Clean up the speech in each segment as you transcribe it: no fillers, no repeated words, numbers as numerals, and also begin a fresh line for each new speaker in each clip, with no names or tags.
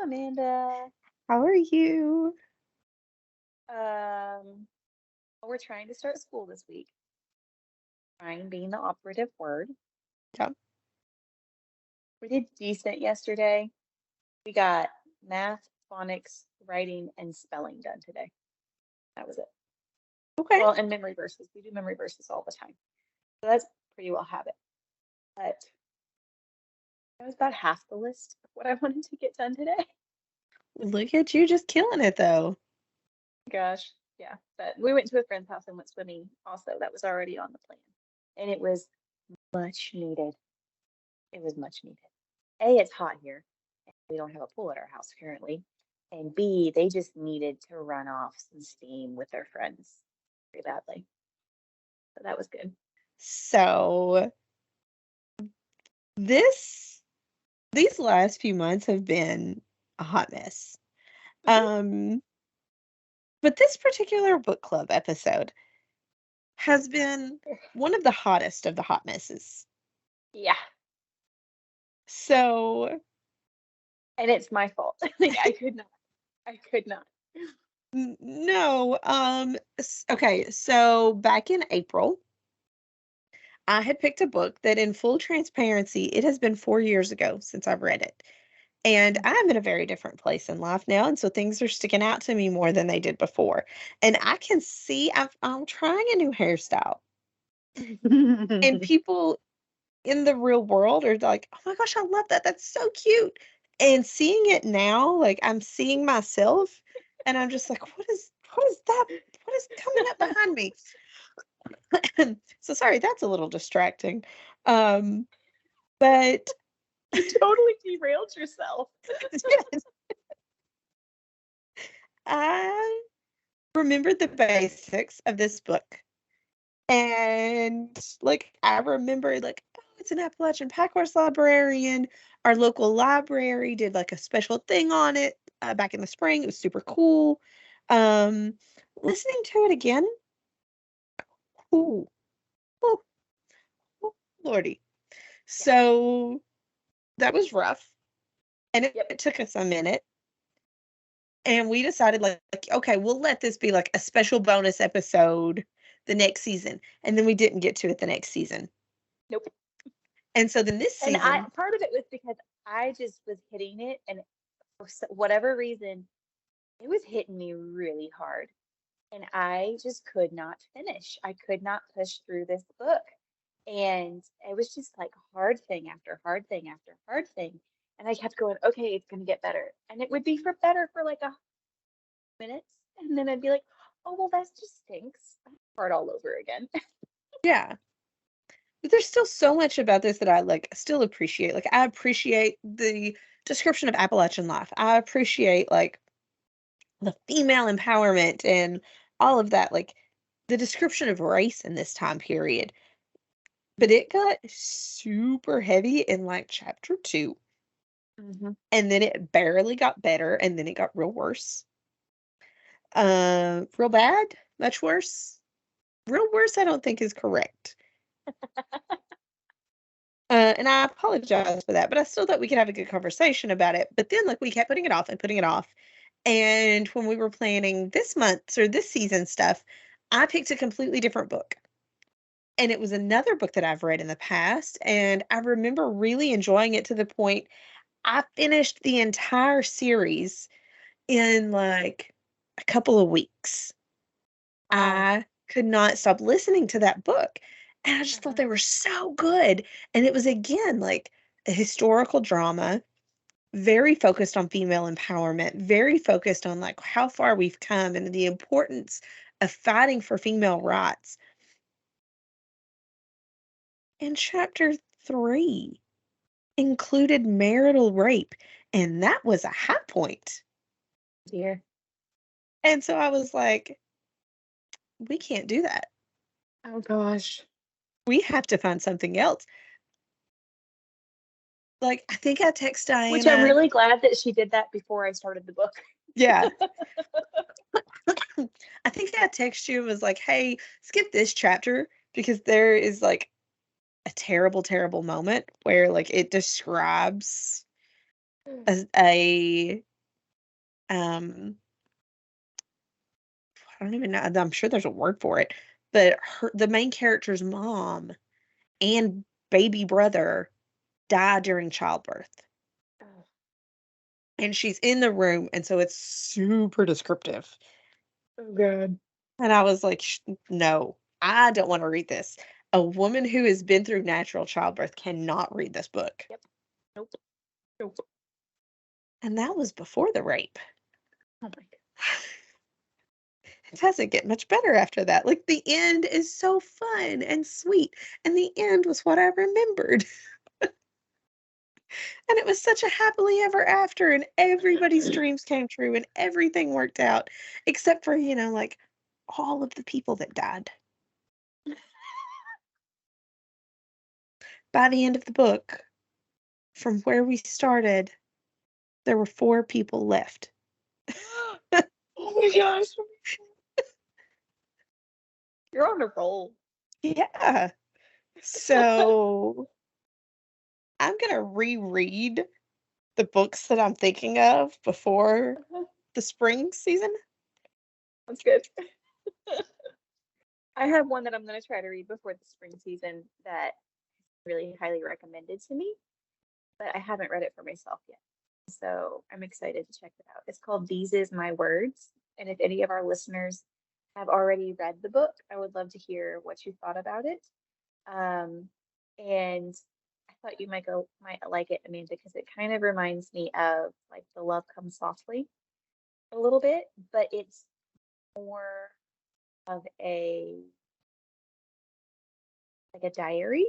Amanda.
How are you?
We're trying to start school this week. Trying being the operative word.
Yeah.
We did decent yesterday. We got math, phonics, writing, and spelling done today. That was it.
Okay.
Well, and memory verses. We do memory verses all the time. So that's pretty well have it. But that was about half the list of what I wanted to get done today.
Look at you just killing it, though.
Gosh, yeah. But we went to a friend's house and went swimming also. That was already on the plan. And it was much needed. It was much needed. A, it's hot here. We don't have a pool at our house currently. And B, they just needed to run off some steam with their friends pretty badly. So that was good.
So these last few months have been a hot mess. But this particular book club episode has been one of the hottest of the hot messes.
Yeah.
So,
and it's my fault. I could not.
No. Okay, so back in April, I had picked a book that, in full transparency, it has been 4 years ago since I've read it. And I'm in a very different place in life now, and so things are sticking out to me more than they did before. And I can see I'm trying a new hairstyle. And people in the real world are like, "Oh my gosh, I love that. That's so cute." And seeing it now, like I'm seeing myself, and I'm just like, what is that? What is coming up behind me?" So sorry, that's a little distracting. But
you totally derailed yourself.
Yes. I remembered the basics of this book. And like I remember like, oh, it's an Appalachian Pack Horse librarian. Our local library did like a special thing on it back in the spring. It was super cool. Listening to it again, ooh, ooh, ooh, Lordy. So that was rough. And it took us a minute. And we decided like, okay, we'll let this be like a special bonus episode the next season. And then we didn't get to it the next season.
Nope.
And so then this season,
and part of it was because I just was hitting it, and for whatever reason, it was hitting me really hard, and I just could not finish. I could not push through this book, and it was just like hard thing after hard thing after hard thing, and I kept going, okay, it's gonna get better, and it would be for better for like a minutes, and then I'd be like, oh well, that just stinks. Start all over again.
yeah. But there's still so much about this that I like still appreciate. Like I appreciate the description of Appalachian life. I appreciate like the female empowerment and all of that, like the description of race in this time period. But it got super heavy in like chapter 2. And then it barely got better, and then it got real worse. Real bad, much worse. Real worse, I don't think is correct. And I apologize for that, but I still thought we could have a good conversation about it. But then, like, we kept putting it off and putting it off. And when we were planning this month's or this season stuff, I picked a completely different book. And it was another book that I've read in the past. And I remember really enjoying it to the point I finished the entire series in like a couple of weeks. I could not stop listening to that book. And I just thought they were so good. And it was, again, like a historical drama, very focused on female empowerment, very focused on like how far we've come and the importance of fighting for female rights. And chapter 3 included marital rape, and that was a high point.
Dear.
And so I was like, we can't do that.
Oh gosh.
We have to find something else. Like, I think I text Diana.
Which I'm really glad that she did that before I started the book.
Yeah. I think I texted you and was like, hey, skip this chapter because there is like a terrible, terrible moment where like it describes a um, I don't even know. I'm sure there's a word for it, but the main character's mom and baby brother die during childbirth.
Oh,
And she's in the room, and so it's super descriptive.
oh God.
And I was like, no, I don't want to read this. A woman who has been through natural childbirth cannot read this book.
Yep. Nope. Nope.
And that was before the rape.
Oh my God.
It doesn't get much better after that. Like, the end is so fun and sweet. And the end was what I remembered. And it was such a happily ever after, and everybody's dreams came true, and everything worked out, except for, like, all of the people that died. By the end of the book, from where we started, there were 4 people left.
Oh my gosh. You're on a roll.
Yeah. So, I'm gonna reread the books that I'm thinking of before the spring season.
That's good. I have one that I'm going to try to read before the spring season that really highly recommended to me, but I haven't read it for myself yet. So I'm excited to check it out. It's called These Is My Words. And if any of our listeners have already read the book, I would love to hear what you thought about it. And I thought you might like it, Amanda, because it kind of reminds me of like The Love Comes Softly a little bit, but it's more of a like a diary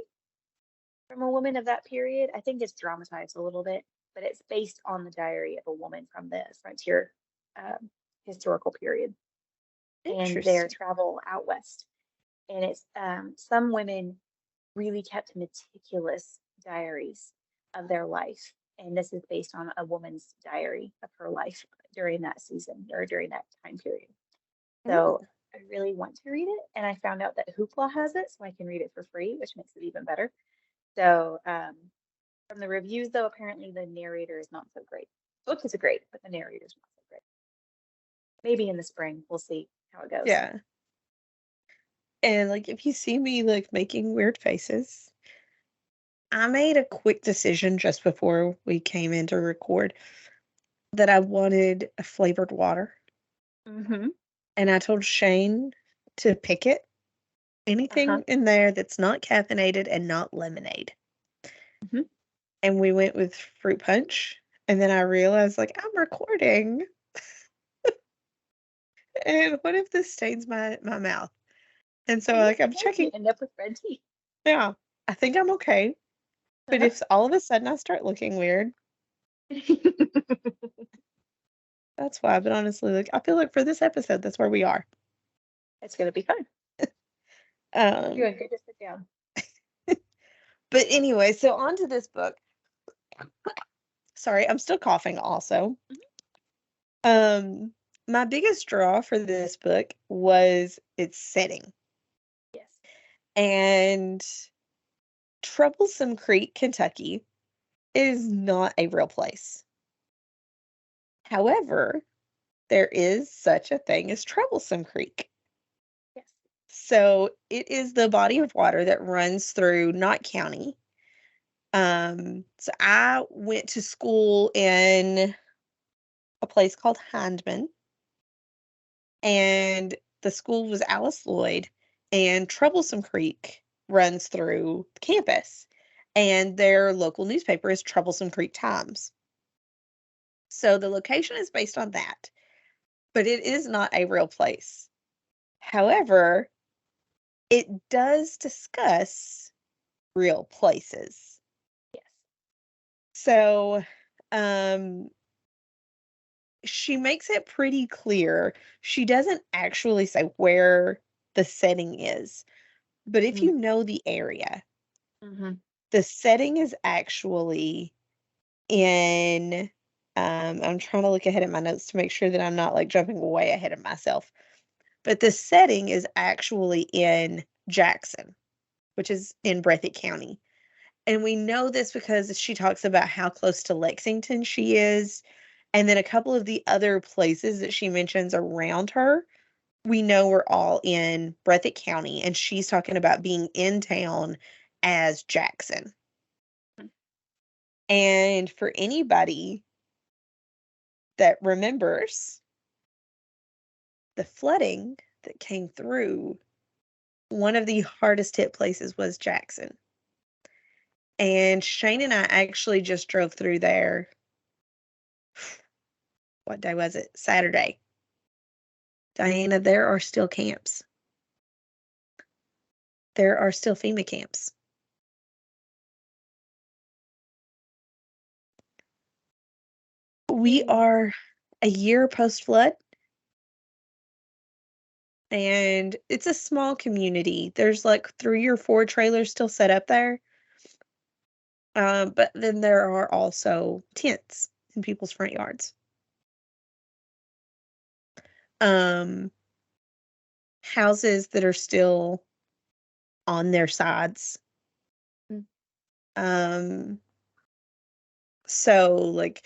from a woman of that period. I think it's dramatized a little bit, but it's based on the diary of a woman from the frontier um, historical period and their
Interesting.
travel out west. And it's some women really kept meticulous diaries of their life. And this is based on a woman's diary of her life during that season or during that time period.
Mm,
So I really want to read it. And I found out that Hoopla has it, so I can read it for free, which makes it even better. So from the reviews, though, apparently the narrator is not so great. The book is great, but the narrator is not so great. Maybe in the spring, we'll see how it goes.
yeah. And, like, if you see me, like, making weird faces, I made a quick decision just before we came in to record that I wanted a flavored water,
Mm-hmm.
and I told Shane to pick it.
Uh-huh.
Anything in there that's not caffeinated and not lemonade.
Mm-hmm.
And we went with fruit punch, and then I realized, like, I'm recording, and what if this stains my mouth? And so, like, I'm
Yeah, you
checking.
end up with red tea.
Yeah, I think I'm okay, but
Uh-huh.
if all of a sudden I start looking weird, that's why. But honestly, like, I feel like for this episode, that's where we are.
It's gonna be fun. You're
Um,
doing good to sit down.
but anyway, so on to this book. Sorry, I'm still coughing also.
Mhm.
Um, my biggest draw for this book was its setting.
Yes.
And Troublesome Creek, Kentucky is not a real place. However, there is such a thing as Troublesome Creek.
Yes.
So it is the body of water that runs through Knott County. So I went to school in a place called Hindman, and the school was Alice Lloyd, and Troublesome Creek runs through the campus, and their local newspaper is Troublesome Creek Times. So the location is based on that, but it is not a real place. However, it does discuss real places.
Yes.
So, um, she makes it pretty clear. She doesn't actually say where the setting is, but if
Mm-hmm.
you know the area,
Mm-hmm.
the setting is actually in, I'm trying to look ahead at my notes to make sure that I'm not, like, jumping way ahead of myself, but the setting is actually in Jackson, which is in Breathitt County. And we know this because she talks about how close to Lexington she is, And then a couple of the other places that she mentions around her, we know are all in Breathitt County, and she's talking about being in town as Jackson. And for anybody that remembers the flooding that came through, one of the hardest hit places was Jackson. And Shane and I actually just drove through there. What day was it? Saturday. Diana, there are still camps. There are still FEMA camps. We are a year post-flood, and it's a small community. There's like 3 or 4 trailers still set up there. But then there are also tents in people's front yards. Houses that are still on their sides. So like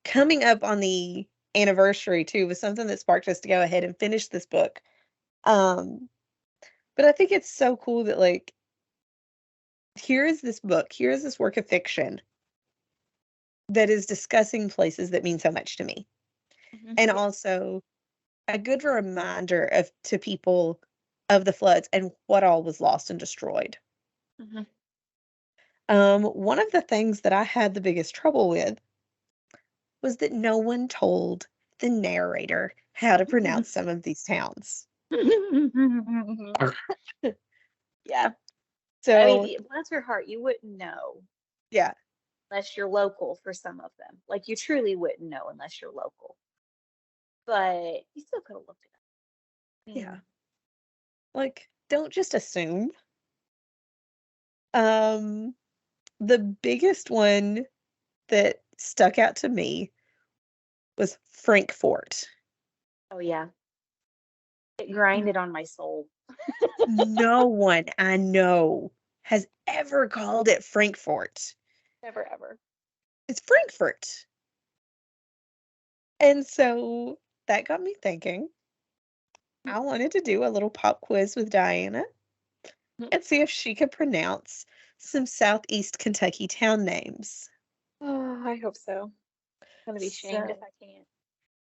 coming up on the anniversary too was something that sparked us to go ahead and finish this book. But I think it's so cool that like here is this book, here is this work of fiction that is discussing places that mean so much to me. And also a good reminder to people of the floods and what all was lost and destroyed. One of the things that I had the biggest trouble with was that no one told the narrator how to pronounce some of these towns.
Yeah.
So,
I mean, bless your heart, you wouldn't know.
Yeah.
Unless you're local for some of them. Like, you truly wouldn't know unless you're local. But you still could have looked it up.
Yeah. Like, don't just assume. The biggest one that stuck out to me was Frankfort.
Oh, yeah. It grinded on my soul.
No one I know has ever called it Frankfort.
Never, ever.
It's Frankfort. And so that got me thinking. I wanted to do a little pop quiz with Diana and see if she could pronounce some Southeast Kentucky town names.
Oh, I hope so. I'm going to be shamed if I can't.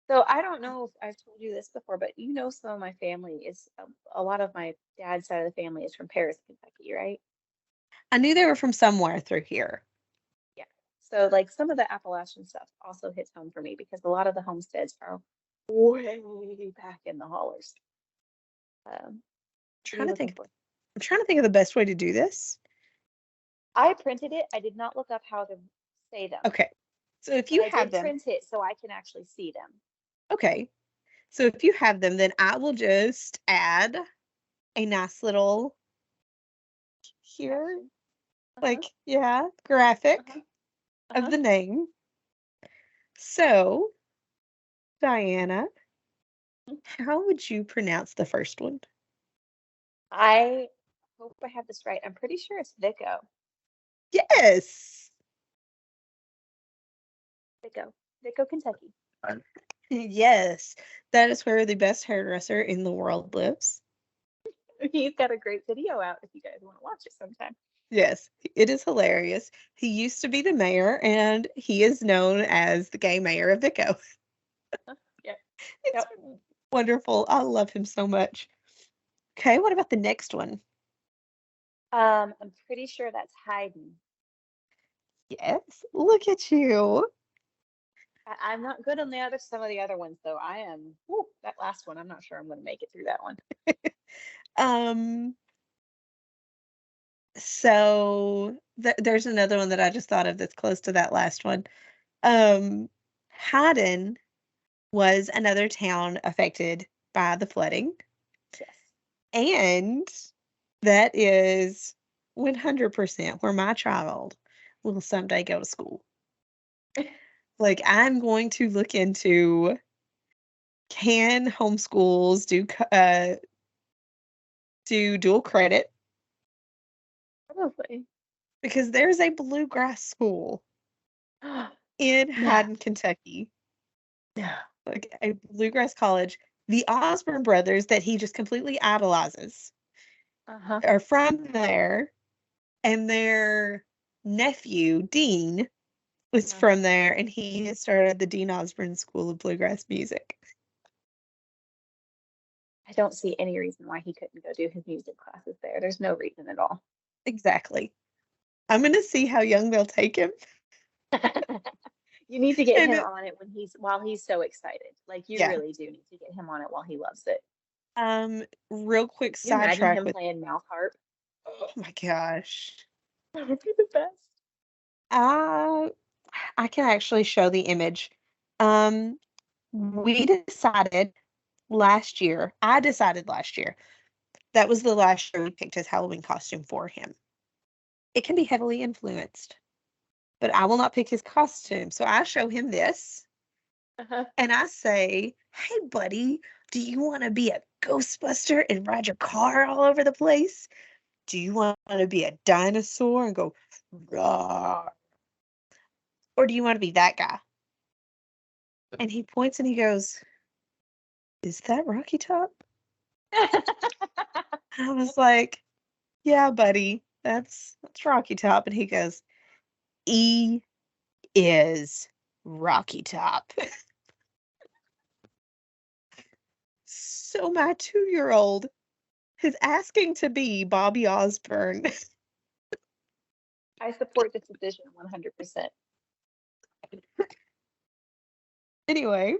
So I don't know if I've told you this before, but you know, some of my family is a lot of my dad's side of the family is from Paris, Kentucky, right?
I knew they were from somewhere through here.
Yeah. So like some of the Appalachian stuff also hits home for me because a lot of the homesteads are way back in the hollers.
I'm trying to think of the best way to do this.
I printed it. I did not look up how to say them.
Okay. So if you have them,
print it so I can actually see them.
Okay. So if you have them, then I will just add a nice little here, like, yeah, graphic of the name. So, Diana, how would you pronounce the first one?
I hope I have this right. I'm pretty sure it's Vico.
Yes.
Vico, Kentucky.
Yes, that is where the best hairdresser in the world lives.
He's got a great video out if you guys want to watch it sometime.
Yes, it is hilarious. He used to be the mayor, and he is known as the gay mayor of Vico.
Yeah.
It's wonderful. I love him so much. Okay, what about the next one?
I'm pretty sure that's Hayden.
Yes, look at you.
I'm not good on some of the other ones though. I am. That last one, I'm not sure I'm going to make it through that one.
So there's another one that I just thought of that's close to that last one. Haddon was another town affected by the flooding.
Yes.
And that is 100% where my child will someday go to school. Like, I'm going to look into, can homeschools do dual credit?
Probably.
Because there's a bluegrass school in
No.
Haddon, Kentucky,
No.
like a bluegrass college. The Osborne brothers that he just completely idolizes
Uh-huh.
are from there, and their nephew, Dean, was
Uh-huh.
from there, and he has started the Dean Osborne School of Bluegrass Music.
I don't see any reason why he couldn't go do his music classes there. There's no reason at all.
Exactly. I'm gonna see how young they'll take him.
You need to get him
And
on it while he's so excited. Like you
yeah,
really do need to get him on it while he loves it.
real quick
Can you imagine
sidetrack
him
with,
playing mouth harp?
oh my gosh.
That would be the best.
I I can actually show the image. Um, we decided I decided last year, that was the last year we picked his Halloween costume for him. It can be heavily influenced, but I will not pick his costume. So I show him this
Uh-huh.
and I say, "Hey, buddy, do you want to be a Ghostbuster and ride your car all over the place? Do you want to be a dinosaur and go, roar? Or do you want to be that guy?" And he points and he goes, "Is that Rocky Top?" I was like, "Yeah, buddy, that's Rocky Top." And he goes, "E is Rocky Top." So my 2-year-old is asking to be Bobby Osborne.
I support this decision 100%.
Anyway,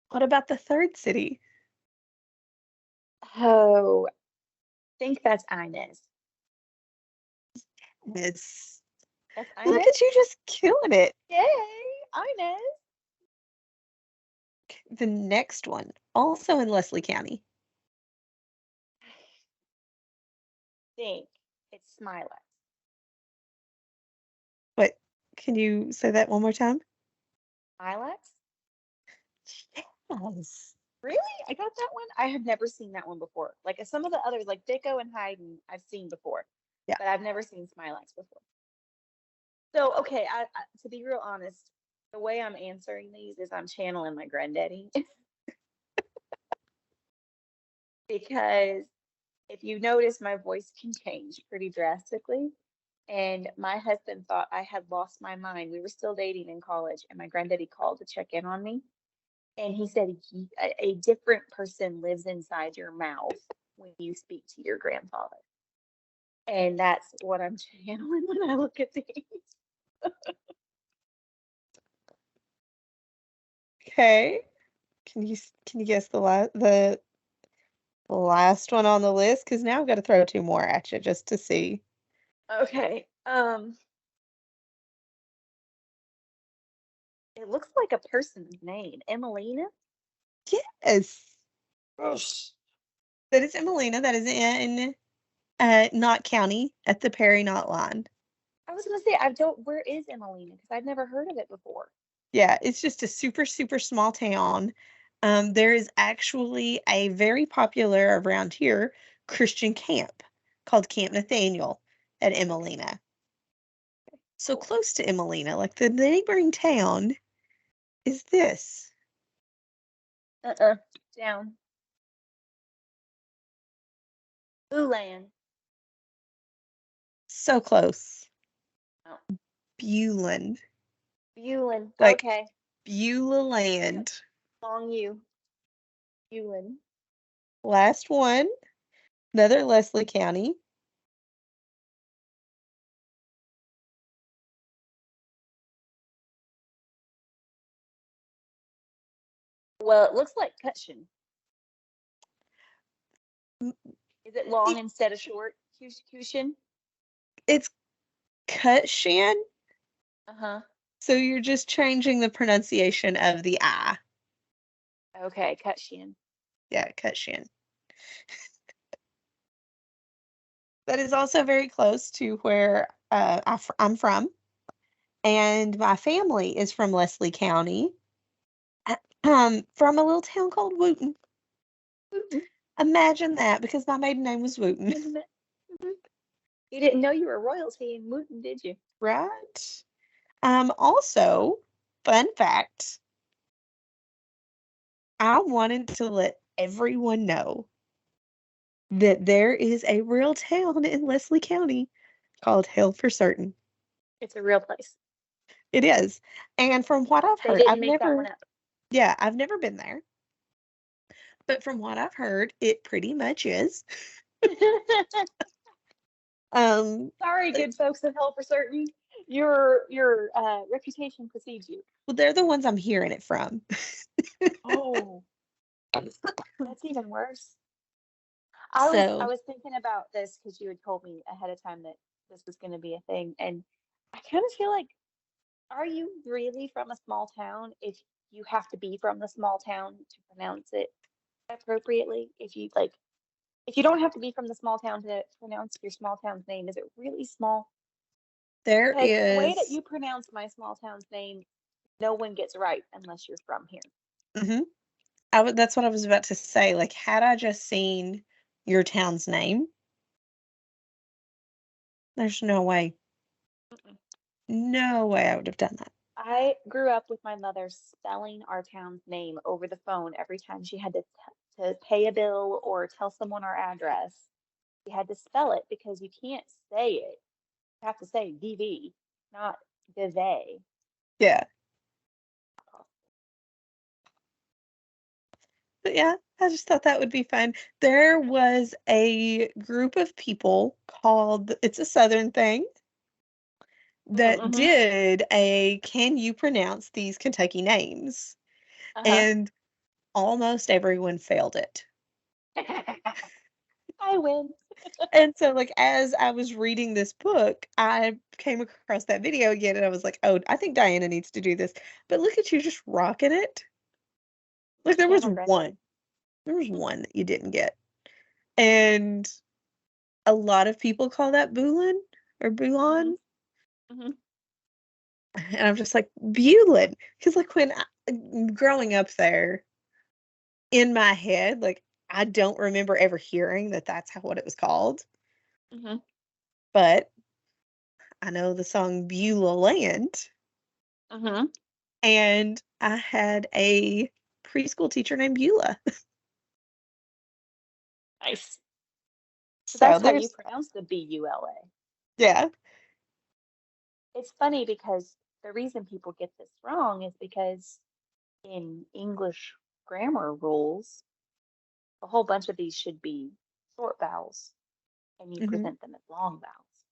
what about the third city?
Oh, think that's Inez.
It's,
That's
look
Inez?
at you just killing it.
Yay, Inez.
The next one, also in Leslie County.
Think it's Smilex.
What? Can you say that one more time?
Smilex?
Yes.
Really? I got that one? I have never seen that one before. Like some of the others, like Dicko and Haydn, I've seen before,
Yeah.
but I've never seen Smilex before. So, okay, to be real honest, the way I'm answering these is I'm channeling my granddaddy because if you notice, my voice can change pretty drastically. And my husband thought I had lost my mind. We were still dating in college, and my granddaddy called to check in on me. And he said, a different person lives inside your mouth when you speak to your grandfather. And that's what I'm channeling when I look at these.
Okay. Can you guess the last one on the list? Because now I've got to throw two more at you just to see.
Okay. It looks like a person's name. Emelina?
Yes,
Yes.
that is Emelina. That is in Knott County at the Perry Knott line.
I was gonna say I don't. Where is Emelina? Because I've never heard of it before.
Yeah, it's just a super, super small town. There is actually a very popular around here Christian camp called Camp Nathaniel at Emelina. So
Cool.
close to Emelina, like the neighboring town is this.
Down. Ulan.
So close.
Oh,
Bewland.
Bulin.
Like
Okay.
Beulah
Yep.
Land.
Long U. Bulin.
Last one, another Leslie County.
Well, it looks like Cutchin.
M-
Is it long
it-
instead of short? Cushin?
It's Cutchin,
Uh-huh.
so you're just changing the pronunciation of the I.
Okay, Cutchin.
Yeah, Cutchin. That is also very close to where I'm from, and my family is from Leslie County, from a little town called Wooten. Imagine that, because my maiden name was Wooten,
Isn't it? Mhm. You didn't know you were royalty in Wooten, did you?
right? Also, fun fact, I wanted to let everyone know that there is a real town in Leslie County called Hell for Certain.
It's a real place.
It is. And from what I've
They
heard,
didn't make that one up.
yeah, I've never been there. But from what I've heard, it pretty much is. Um,
Sorry,
but-
good folks of Hell for Certain. Your reputation precedes you.
well, they're the ones I'm hearing it from.
Oh, that's even worse. I
So
was thinking about this because you had told me ahead of time that this was going to be a thing, and I kind of feel like, are you really from a small town if you have to be from the small town to pronounce it appropriately? If you don't have to be from the small town to pronounce your small town's name, is it really small?
there
Because the way that
is.
you pronounce my small town's name, no one gets right unless you're from here.
Mhm. That's what I was about to say. Like, had I just seen your town's name, there's no way,
Mm-mm.
no way I would have done that.
I grew up with my mother spelling our town's name over the phone every time she had to pay a bill or tell someone our address. You had to spell it because you can't say it. You have to say DV, not DV.
Yeah. But yeah, I just thought that would be fun. There was a group of people called, it's a Southern thing, that
Mm-hmm.
did a can you pronounce these Kentucky names?
Uh-huh.
And almost everyone failed it.
I win.
And so, like, as I was reading this book, I came across that video again and I was like, oh, I think Diana needs to do this. But look at you just rocking it. Like, there was
Channel Griffin.
one. There was one that you didn't get. And a lot of people call that Bulin or
Mm-hmm.
Bulan.
Mm-hmm.
And I'm just like, Bulin. Because, like, growing up there, in my head, like, I don't remember ever hearing that that's what it was called.
Mm-hmm.
But I know the song Beulah Land.
Mm-hmm.
And I had a preschool teacher named Beulah.
Nice. So
So
that's how you
there's,
pronounce the Bula.
yeah.
It's funny because the reason people get this wrong is because in English grammar rules, a whole bunch of these should be short vowels and you
Hmm.
present them as long vowels.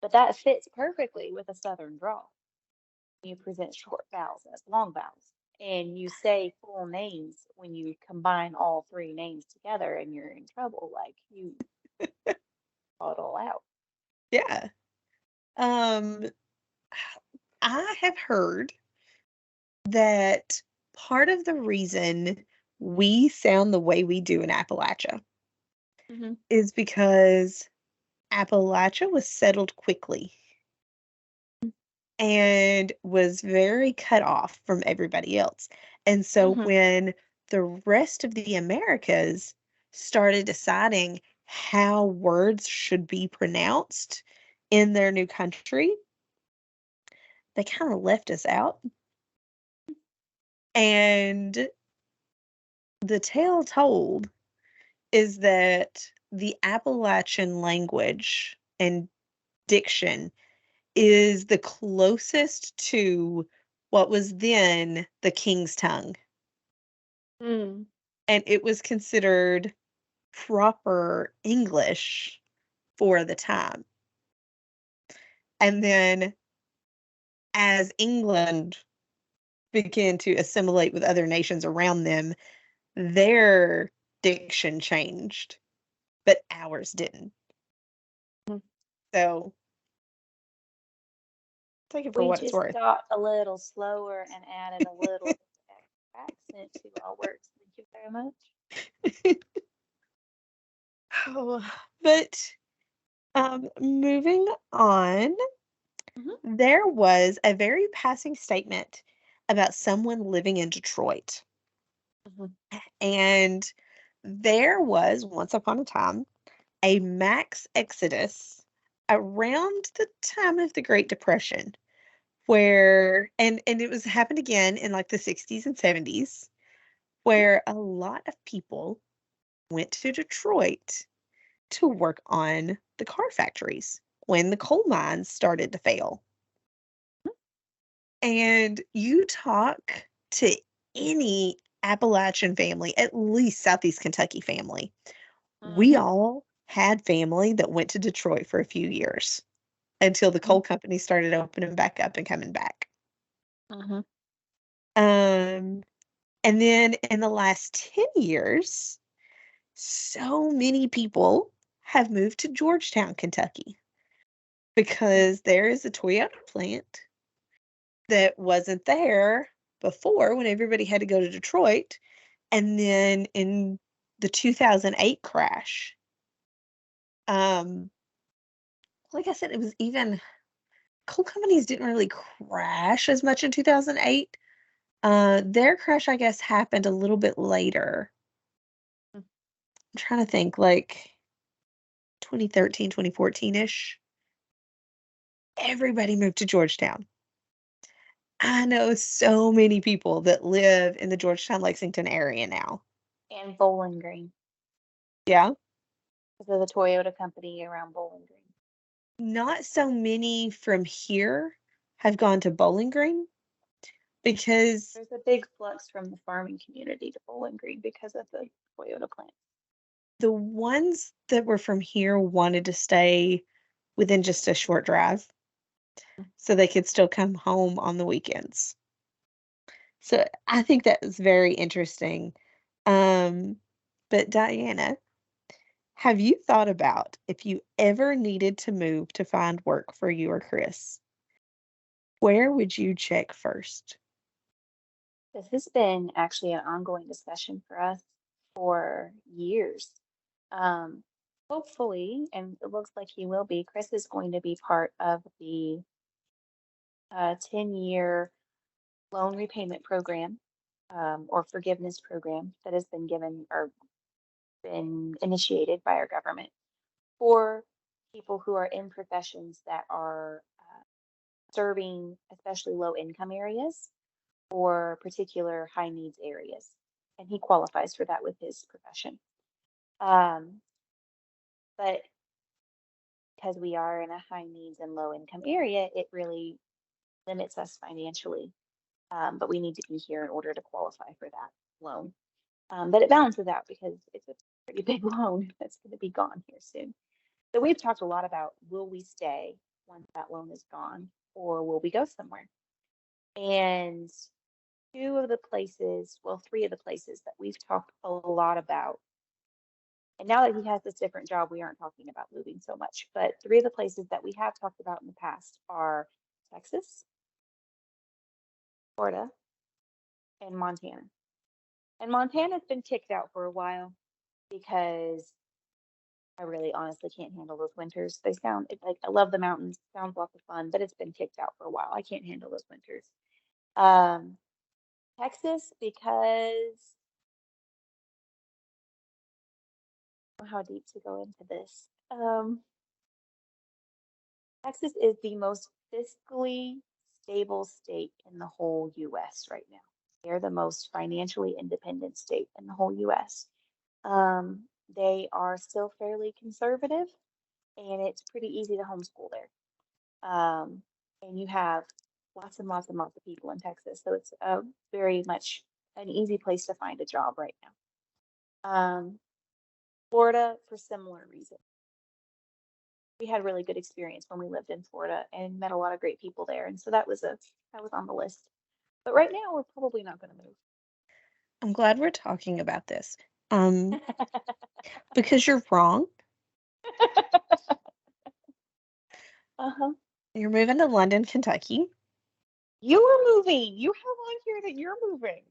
But that fits perfectly with a Southern drawl. You present short vowels as long vowels. And you say full names when you combine all three names together and you're in trouble. Like you call it all out.
Yeah. Um, I have heard that part of the reason we sound the way we do in Appalachia
Hmm.
is because Appalachia was settled quickly and was very cut off from everybody else. And so
Hmm.
when the rest of the Americas started deciding how words should be pronounced in their new country, they kind of left us out. And the tale told is that the Appalachian language and diction is the closest to what was then the king's tongue.
Mm.
And it was considered proper English for the time. And then as England began to assimilate with other nations around them, their diction changed, but ours didn't. So take it for
We
what it's
just
worth.
got a little slower and added a little accent to our words. Thank you very much.
Oh, but moving on,
Hmm.
there was a very passing statement about someone living in Detroit.
Hmm.
And there was, once upon a time, a max exodus around the time of the Great Depression where and it was happened again in like the 60s and 70s, where a lot of people went to Detroit to work on the car factories when the coal mines started to fail. And you talk to any Appalachian family, at least Southeast Kentucky family, we
Mm-hmm.
all had family that went to Detroit for a few years until the coal company started opening back up and coming back.
Mm-hmm.
Um, and then in the last 10 years, so many people have moved to Georgetown, Kentucky, because there is a Toyota plant that wasn't there before when everybody had to go to Detroit. And then in the 2008 crash, um, like I said, it was even coal companies didn't really crash as much in 2008. Their crash, I guess, happened a little bit later. I'm trying to think, like 2013, 2014-ish. Everybody moved to Georgetown. I know so many people that live in the Georgetown, Lexington area now.
And Bowling Green.
Yeah.
Because of the Toyota company around Bowling Green.
Not so many from here have gone to Bowling Green because
There's a big flux from the farming community to Bowling Green because of the Toyota plant.
the ones that were from here wanted to stay within just a short drive so they could still come home on the weekends. So I think that was very interesting. Um, but Diana, have you thought about if you ever needed to move to find work for you or Chris, where would you check first?
This has been actually an ongoing discussion for us for years. Um, Hopefully, and it looks like he will be, Chris is going to be part of the 10-year loan repayment program or forgiveness program that has been given or been initiated by our government for people who are in professions that are serving especially low income areas or particular high needs areas. And he qualifies for that with his profession. Um, but because we are in a high needs and low income area, it really limits us financially. But we need to be here in order to qualify for that loan. But it balances out because it's a pretty big loan that's going to be gone here soon. So we've talked a lot about will we stay once that loan is gone or will we go somewhere? And two of the places, well, three of the places that we've talked a lot about. And now that he has this different job, we aren't talking about moving so much. But three of the places that we have talked about in the past are Texas, Florida, and Montana. And Montana's been kicked out for a while because I really honestly can't handle those winters. They sound like I love the mountains, sounds lots of fun, but it's been kicked out for a while. I can't handle those winters. Um, Texas because I don't know how deep to go into this. Texas is the most fiscally stable state in the whole US right now. They're the most financially independent state in the whole US. They are still fairly conservative, and it's pretty easy to homeschool there. And you have lots and lots and lots of people in Texas, so it's very much an easy place to find a job right now. Florida for similar reasons. We had really good experience when we lived in Florida and met a lot of great people there, and so that was on the list. But right now, we're probably not going to move.
I'm glad we're talking about this. Because you're wrong.
Uh-huh.
You're moving to London, Kentucky.
You were moving. You have on here that you're moving.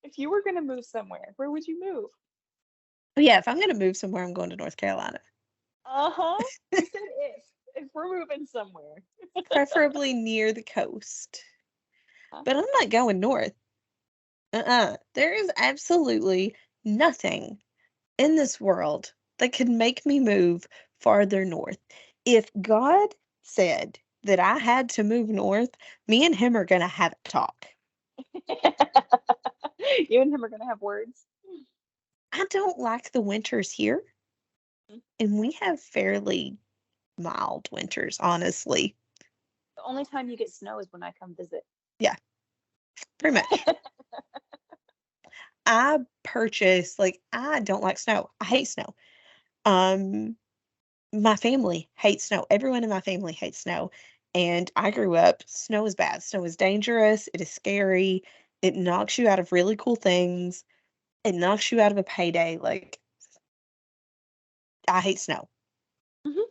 If you were going to move somewhere, where would you move?
Oh, yeah, if I'm going to move somewhere, I'm going to North Carolina.
Uh-huh. You said if we're moving somewhere.
Preferably near the coast.
Huh?
But I'm not going north. There is absolutely nothing in this world that could make me move farther north. If God said that I had to move north, me and him are gonna have a talk.
You and him are gonna have words.
I don't like the winters here,
Mhm.
and we have fairly mild winters, honestly.
The only time you get snow is when I come visit.
Yeah, pretty much. I purchased like I don't like snow. I hate snow. Um, my family hates snow. Everyone in my family hates snow. And I grew up, snow is bad. Snow is dangerous. It is scary. It knocks you out of really cool things. It knocks you out of a payday. Like, I hate snow.
Mhm.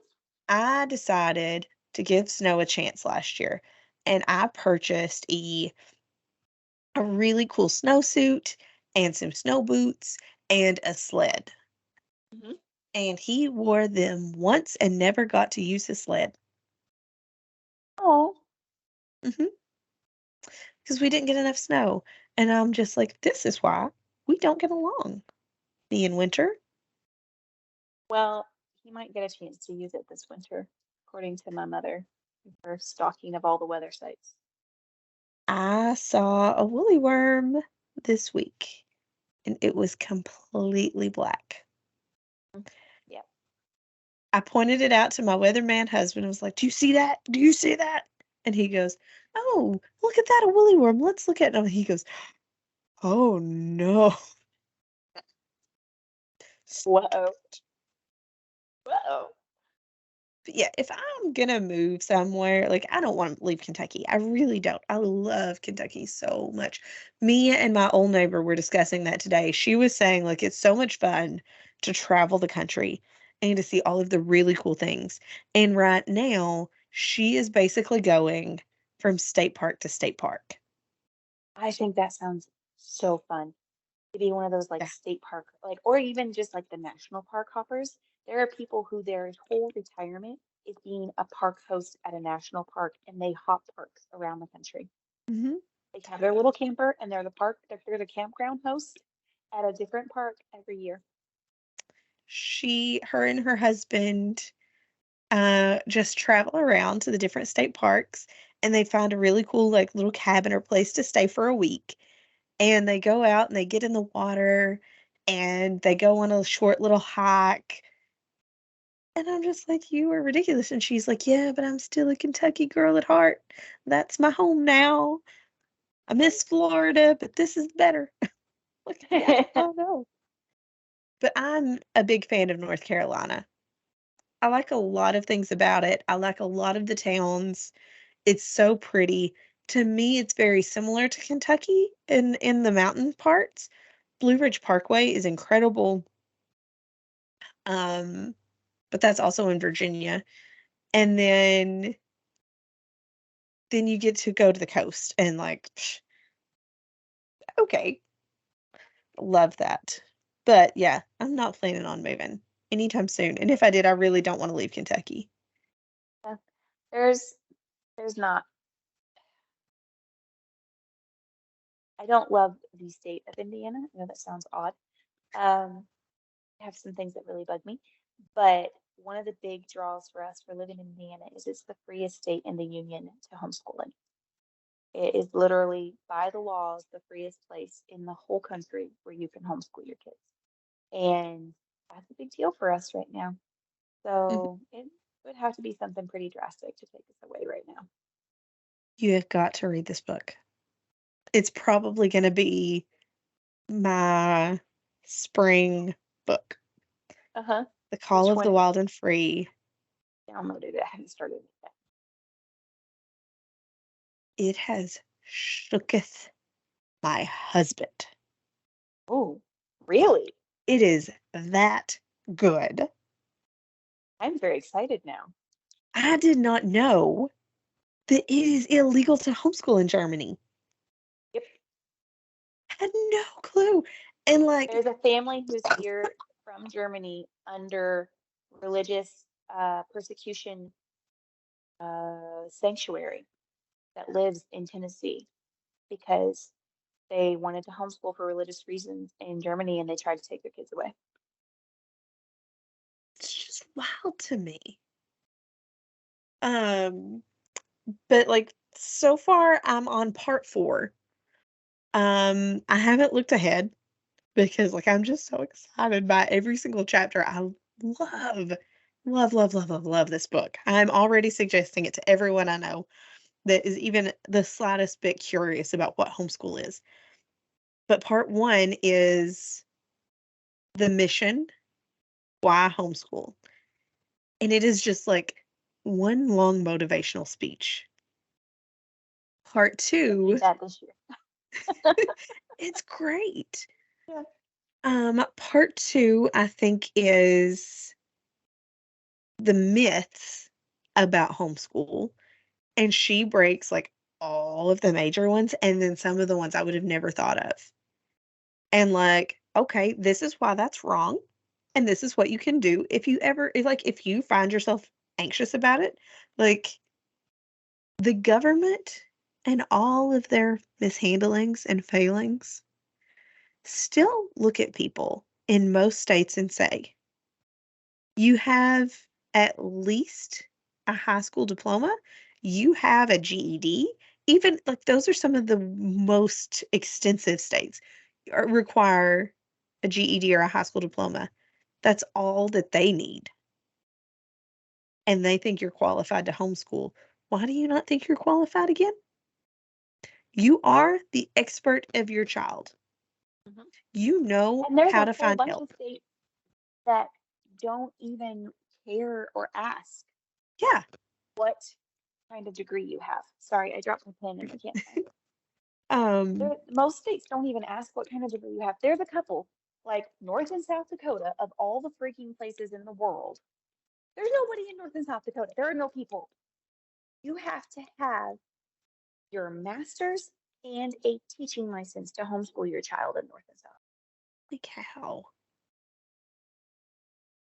I decided to give snow a chance last year, and I purchased a really cool snowsuit and some snow boots and a sled.
Mhm.
And he wore them once and never got to use his sled.
Oh,
Mhm. Because we didn't get enough snow. And I'm just like, this is why we don't get along. Me in winter.
well, he might get a chance to use it this winter, according to my mother, her stalking of all the weather sites.
I saw a woolly worm this week, and it was completely black.
Mm. Yep.
I pointed it out to my weatherman husband. I was like, "Do you see that? Do you see that?" And he goes, "Oh, look at that, a woolly worm. Let's look at it." And he goes, "Oh no."
Whoa. Whoa.
But yeah, if I'm gonna move somewhere, like I don't want to leave Kentucky. I really don't. I love Kentucky so much. Me and my old neighbor were discussing that today. She was saying like it's so much fun to travel the country and to see all of the really cool things. And right now, she is basically going from state park to state park.
I think that sounds so fun. To be one of those like
Yeah.
state park, like, or even just like the national park hoppers. There are people who their whole retirement is being a park host at a national park and they hop parks around the country.
hmm
They have their little camper and they're the campground host at a different park every year.
Her and her husband just travel around to the different state parks and they find a really cool like little cabin or place to stay for a week and they go out and they get in the water and they go on a short little hike and I'm just like you are ridiculous and she's like yeah but I'm still a Kentucky girl at heart. That's my home now. I miss Florida but this is better. Like yeah I know, but I'm a big fan of North Carolina. I like a lot of things about it. I like a lot of the towns. It's so pretty. To me, it's very similar to Kentucky in the mountain parts. Blue Ridge Parkway is incredible, um, but that's also in Virginia. And then you get to go to the coast and like, okay, love that. But yeah, I'm not planning on moving anytime soon. And if I did, I really don't want to leave Kentucky.
Yeah. There's there's not I don't love the state of Indiana. I know that sounds odd. Um, I have some things that really bug me, but one of the big draws for us for living in Indiana is it's the freest state in the union to homeschooling. It is literally by the laws the freest place in the whole country where you can homeschool your kids. And that's a big deal for us right now.
Mhm.
So it would have to be something pretty drastic to take us away right now.
You have got to read this book. It's probably going to be my spring book.
Uh-huh.
The Call
Which
of
one
the
have
Wild
you
and Free.
downloaded? I haven't started it yet.
It has shooketh my husband.
Oh, really?
It is that good.
I'm very excited now.
I did not know that it is illegal to homeschool in Germany.
Yep.
Had no clue. And like,
There's a family who's here from Germany under religious persecution sanctuary that lives in Tennessee because they wanted to homeschool for religious reasons in Germany and they tried to take their kids away.
it's just wild to me. Um, But like so far I'm on part 4. I haven't looked ahead because like I'm just so excited by every single chapter. I love, love this book. I'm already suggesting it to everyone I know that is even the slightest bit curious about what homeschool is. But part 1 is the mission, why homeschool. And it is just like one long motivational speech. Part
I
2,
need that this year.
it's great.
Yeah.
Part 2, I think, is the myths about homeschool, and she breaks like all of the major ones and then some of the ones I would have never thought of. And like, okay, this is why that's wrong. And this is what you can do if you ever if you find yourself anxious about it. Like the government and all of their mishandlings and failings still look at people in most states and say, you have at least a high school diploma, you have a GED. Even like those are some of the most extensive states require a GED or a high school diploma. That's all that they need. And they think you're qualified to homeschool. Why do you not think you're qualified again? You are the expert of your child.
Mhm.
You know
And there's
how
a
to
whole
find
bunch of
help.
states that don't even care or ask
Yeah.
what kind of degree you have. Sorry, I dropped my pen and I can't find it.
Um,
Most states don't even ask what kind of degree you have. There's a couple, like North and South Dakota, of all the freaking places in the world. There's nobody in North and South Dakota. There are no people. You have to have your master's and a teaching license to homeschool your child in North and South.
holy cow.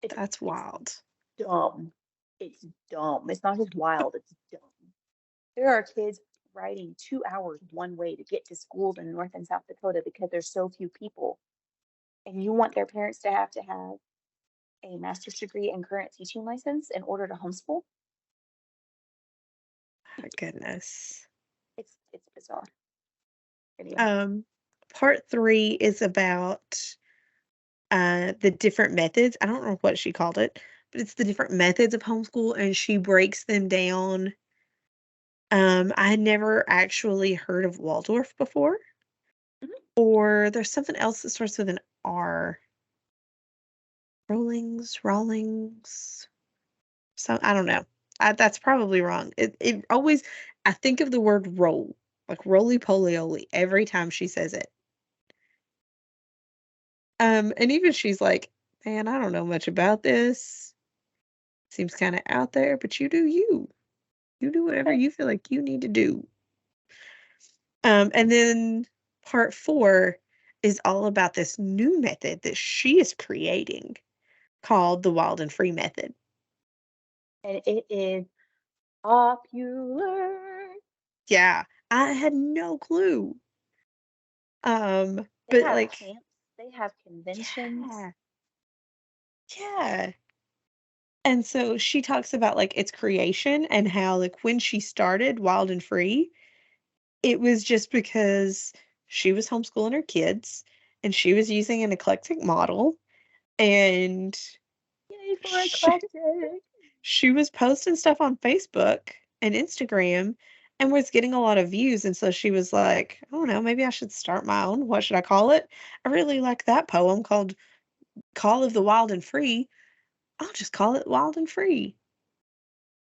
It's
That's
it's
wild.
dumb. It's dumb. It's not just wild, it's dumb. There are kids riding 2 hours one way to get to schools in North and South Dakota because there's so few people. And you want their parents to have a master's degree and current teaching license in order to homeschool?
My goodness.
It's bizarre. Anyway,
Um, part 3 is about the different methods. I don't know what she called it, but it's the different methods of homeschool and she breaks them down. I had never actually heard of Waldorf before,
mhm.
or there's something else that starts with an R. Rawlings. So I don't know. That's probably wrong. It always I think of the word roll, like roly poly oly every time she says it. And even she's like, "Man, I don't know much about this. Seems kind of out there, but you do you. You do whatever
Okay.
you feel like you need to do." And then part 4 is all about this new method that she is creating called the wild and free method.
And it is popular.
Yeah, I had no clue.
They
But
have
like,
camps, they have conventions.
yeah, yeah. And so she talks about like its creation and how like when she started Wild and Free, it was just because she was homeschooling her kids and she was using an eclectic model and
Yay for
she
eclectic.
she was posting stuff on Facebook and Instagram and was getting a lot of views. And so she was like, I don't know, maybe I should start my own. What should I call it? I really like that poem called Call of the Wild and Free. I'll just call it Wild and Free.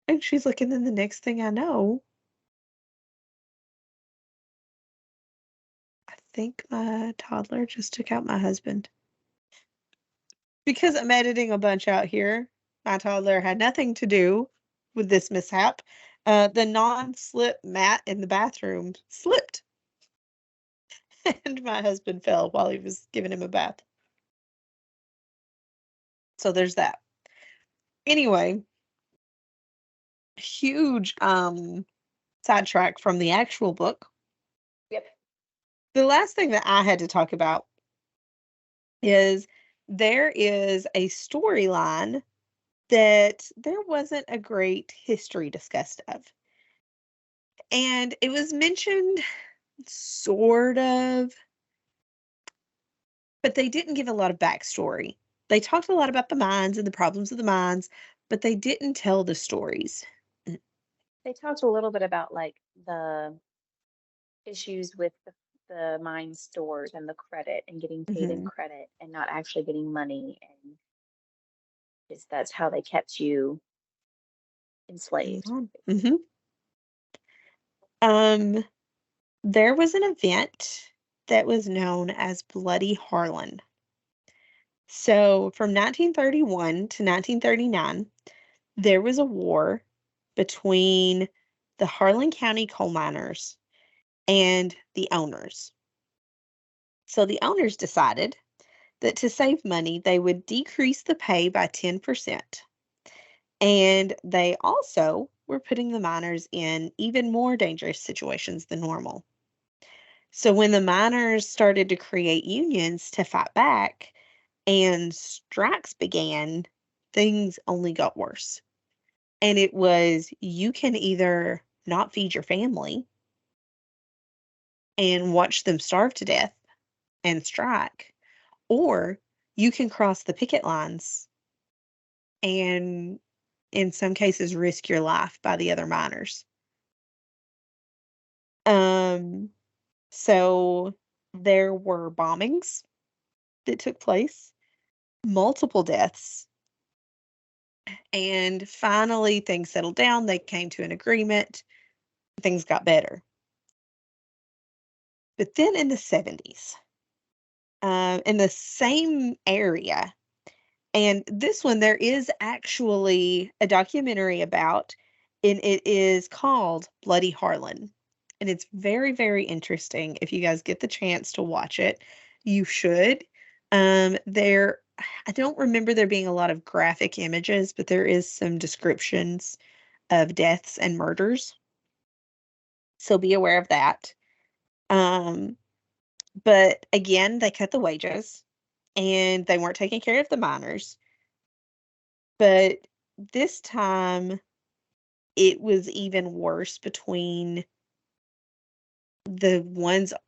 And she's like, and then the next thing I know, I think my toddler just took out my husband. Because I'm editing a bunch out here, my toddler had nothing to do with this mishap. The non-slip mat in the bathroom slipped, and my husband fell while he was giving him a bath. So there's that. Anyway, huge sidetrack from the actual book.
Yep.
The last thing that I had to talk about is there is a storyline that there wasn't a great history discussed of. And it was mentioned sort of, but they didn't give a lot of backstory. They talked a lot about the mines and the problems of the mines, but they didn't tell the stories.
They talked a little bit about like the issues with the mine stores and the credit and getting paid in
Mhm.
credit and not actually getting money, and just that's how they kept you enslaved.
Mhm. Um, there was an event that was known as Bloody Harlan. So from 1931 to 1939, there was a war between the Harlan County coal miners and the owners. So the owners decided that to save money, they would decrease the pay by 10%. And they also were putting the miners in even more dangerous situations than normal. So when the miners started to create unions to fight back and strikes began, things only got worse. And it was you can either not feed your family and watch them starve to death and strike, or you can cross the picket lines and in some cases risk your life by the other miners. Um, so there were bombings that took place, multiple deaths, and finally things settled down. They came to an agreement, things got better. But then in the 70s, in the same area, and this one there is actually a documentary about, and it is called Bloody Harlan. And it's very, very interesting. If you guys get the chance to watch it, you should. There, I don't remember there being a lot of graphic images, but there is some descriptions of deaths and murders. So be aware of that. Um, but again, they cut the wages and they weren't taking care of the miners. But this time it was even worse between the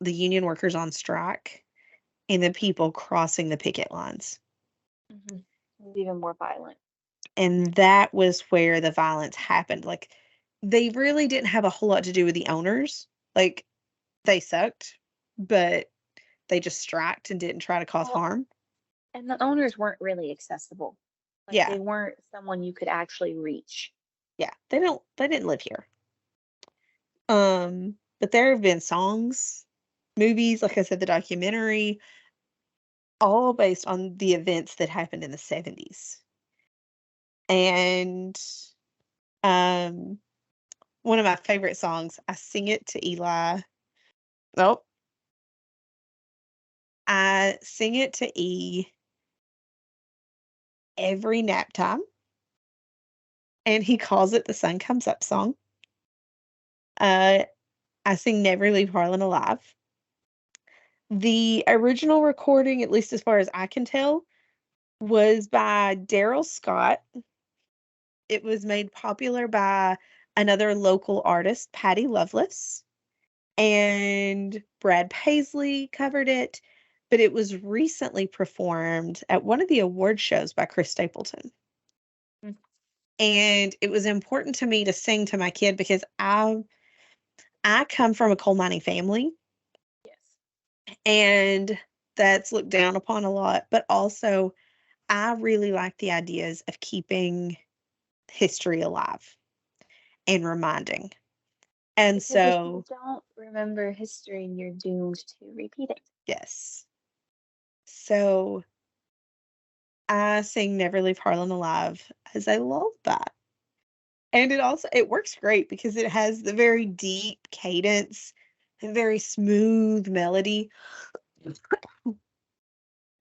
union workers on strike and the people crossing the picket lines.
Hmm. It was even more violent.
And that was where the violence happened. Like, they really didn't have a whole lot to do with the owners. Like, they sucked, but they just striked and didn't try to cause
Well,
harm.
and the owners weren't really accessible. Like
Yeah,
they weren't someone you could actually reach.
yeah. They didn't live here. But there have been songs, movies, like I said, the documentary, all based on the events that happened in the 70s. And um one of my favorite songs, I sing it to Eli. Nope. I sing it to E every nap time, and he calls it the Sun Comes Up song. Uh, I sing Never Leave Harlan Alive. The original recording, at least as far as I can tell, was by Daryl Scott. It was made popular by another local artist, Patty Loveless, and Brad Paisley covered it, but it was recently performed at one of the award shows by Chris Stapleton.
Mm.
And it was important to me to sing to my kid because I come from a coal mining family,
Yes.
and that's looked down upon a lot, but also I really like the ideas of keeping history alive and reminding. And
Because if you
so,
don't remember history, you're doomed to repeat it.
yes. So I sing Never Leave Harlan Alive as a lullaby. And it works great because it has the very deep cadence and very smooth melody.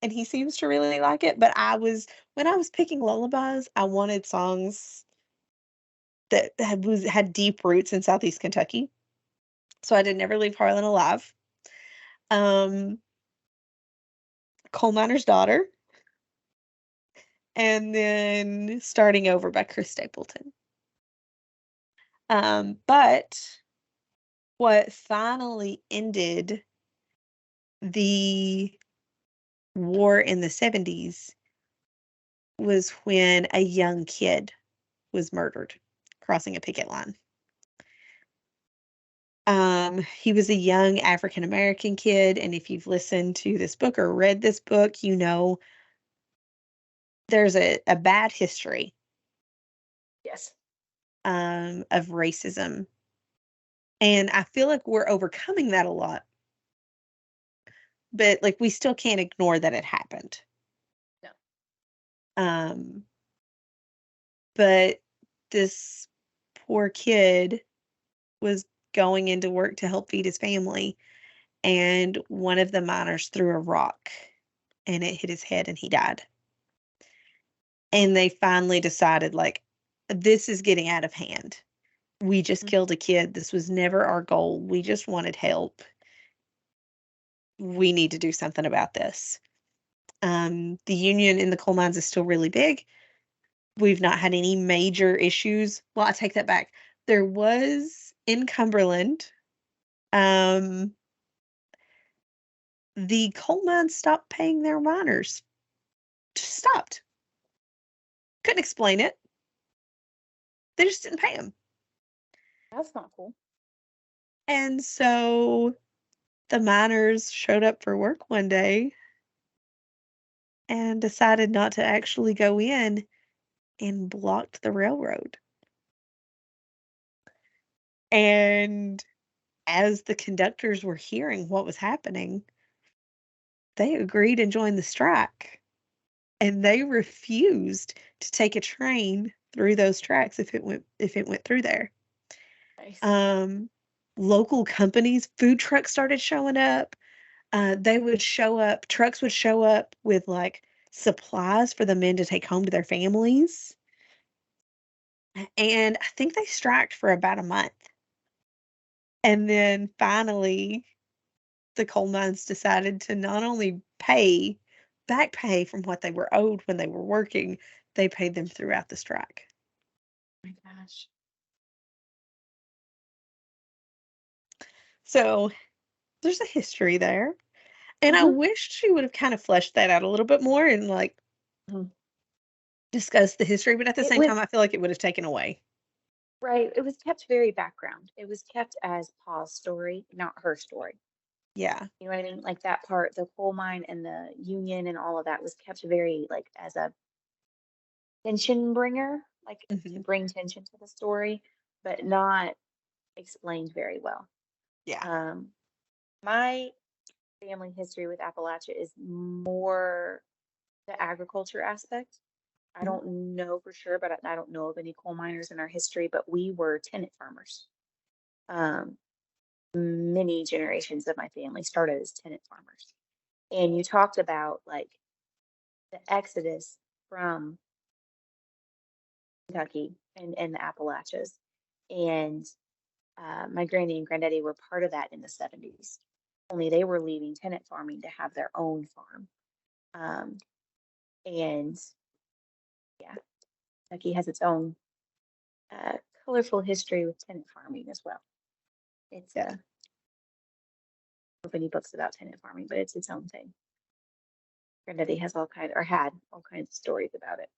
And he seems to really like it. But when I was picking lullabies, I wanted songs that had deep roots in Southeast Kentucky. So I did Never Leave Harlan Alive. Um, Coal Miner's Daughter, and then Starting Over by Chris Stapleton. But what finally ended the war in the 70s was when a young kid was murdered crossing a picket line. He was a young African American kid, and if you've listened to this book or read this book, you know there's a bad history
Yes.
of racism. And I feel like we're overcoming that a lot, but like we still can't ignore that it happened.
No.
Um, but this poor kid was going into work to help feed his family, and one of the miners threw a rock and it hit his head and he died. And they finally decided, like, this is getting out of hand. We just
Mhm.
killed a kid. This was never our goal. We just wanted help. We need to do something about this. The union in the coal mines is still really big. We've not had any major issues. Well, I take that back. There was in Cumberland, um, the coal mines stopped paying their miners. Just stopped. Couldn't explain it. They just didn't pay them.
That's not cool.
And so the miners showed up for work one day and decided not to actually go in and blocked the railroad. And as the conductors were hearing what was happening, they agreed and joined the strike. And they refused to take a train through those tracks if it went through there.
Nice.
Um, Local companies, food trucks started showing up. They would show up, trucks would show up with like supplies for the men to take home to their families. And I think they striked for about a month. And then finally, the coal mines decided to not only back pay from what they were owed when they were working, they paid them throughout the strike.
Oh my gosh.
So there's a history there. And I
Hmm.
wish she would have kind of fleshed that out a little bit more and like
Hmm.
discussed the history, but at the
It
same
was
time, I feel like it would have taken away.
right. It was kept very background. It was kept as Pa's story, not her story.
Yeah.
You know what I mean? Like that part, the coal mine and the union and all of that was kept very like as a tension bringer, like to
Hmm.
bring tension to the story, but not explained very well.
Yeah.
Um, my family history with Appalachia is more the agriculture aspect. I
Mhm.
don't know for sure, but I don't know of any coal miners in our history, but we were tenant farmers. Um, Many generations of my family started as tenant farmers. And you talked about like the exodus from Kentucky and the Appalachias. And my granny and granddaddy were part of that in the 70s. Only they were leaving tenant farming to have their own farm. Um, and yeah, Kentucky has its own uh, colorful history with tenant farming as well. It's
Yeah.
of any books about tenant farming, but it's its own thing. Granddaddy has all kind or had all kinds of stories about it.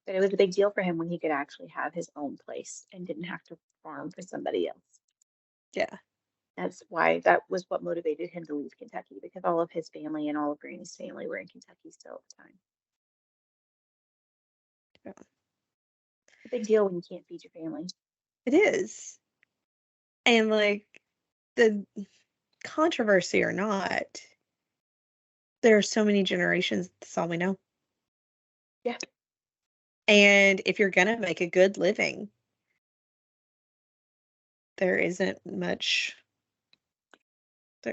But it was a big deal for him when he could actually have his own place and didn't have to farm for somebody else.
Yeah.
That's why that was what motivated him to leave Kentucky because all of his family and all of Granny's family were in Kentucky still at the time.
Yeah.
It's a big deal when you can't feed your family.
It is. And like the controversy or not, there are so many generations. That's all we know.
Yeah.
And if you're gonna make a good living, there isn't much.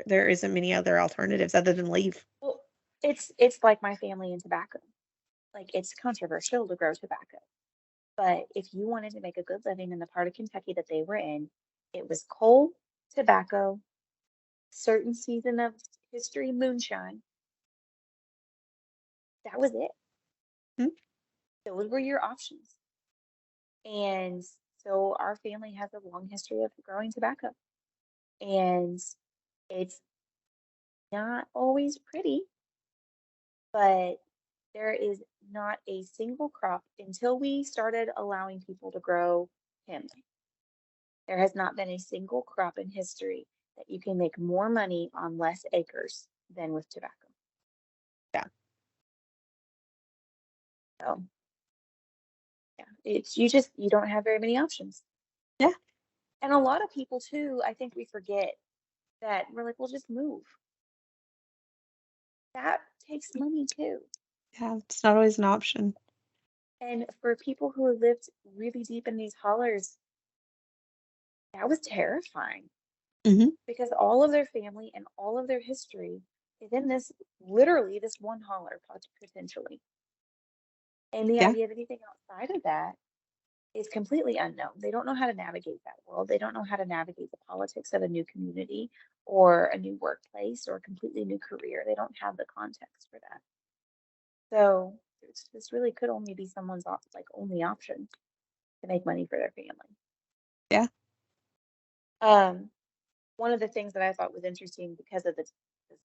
There isn't many other alternatives other than leave.
Well, it's like my family in tobacco. Like it's controversial to grow tobacco. But if you wanted to make a good living in the part of Kentucky that they were in, it was coal, tobacco, certain season of history, moonshine. That was it.
Hmm?
Those were your options. And So our family has a long history of growing tobacco, and it's not always pretty, but there is not a single crop until we started allowing people to grow hemp. There has not been a single crop in history that you can make more money on less acres than with tobacco.
Yeah.
So yeah, it's you don't have very many options.
Yeah.
And a lot of people too, I think we forget that we're like, well, just move. That takes money too.
Yeah. It's not always an option.
And for people who lived really deep in these hollers, that was terrifying
Hmm.
because all of their family and all of their history is in this literally this one holler potentially. And the
Yeah.
idea of anything outside of that is completely unknown. They don't know how to navigate that world. They don't know how to navigate the politics of a new community or a new workplace or a completely new career. They don't have the context for that. So this really could only be someone's like only option to make money for their family.
Yeah.
Um, One of the things that I thought was interesting because of the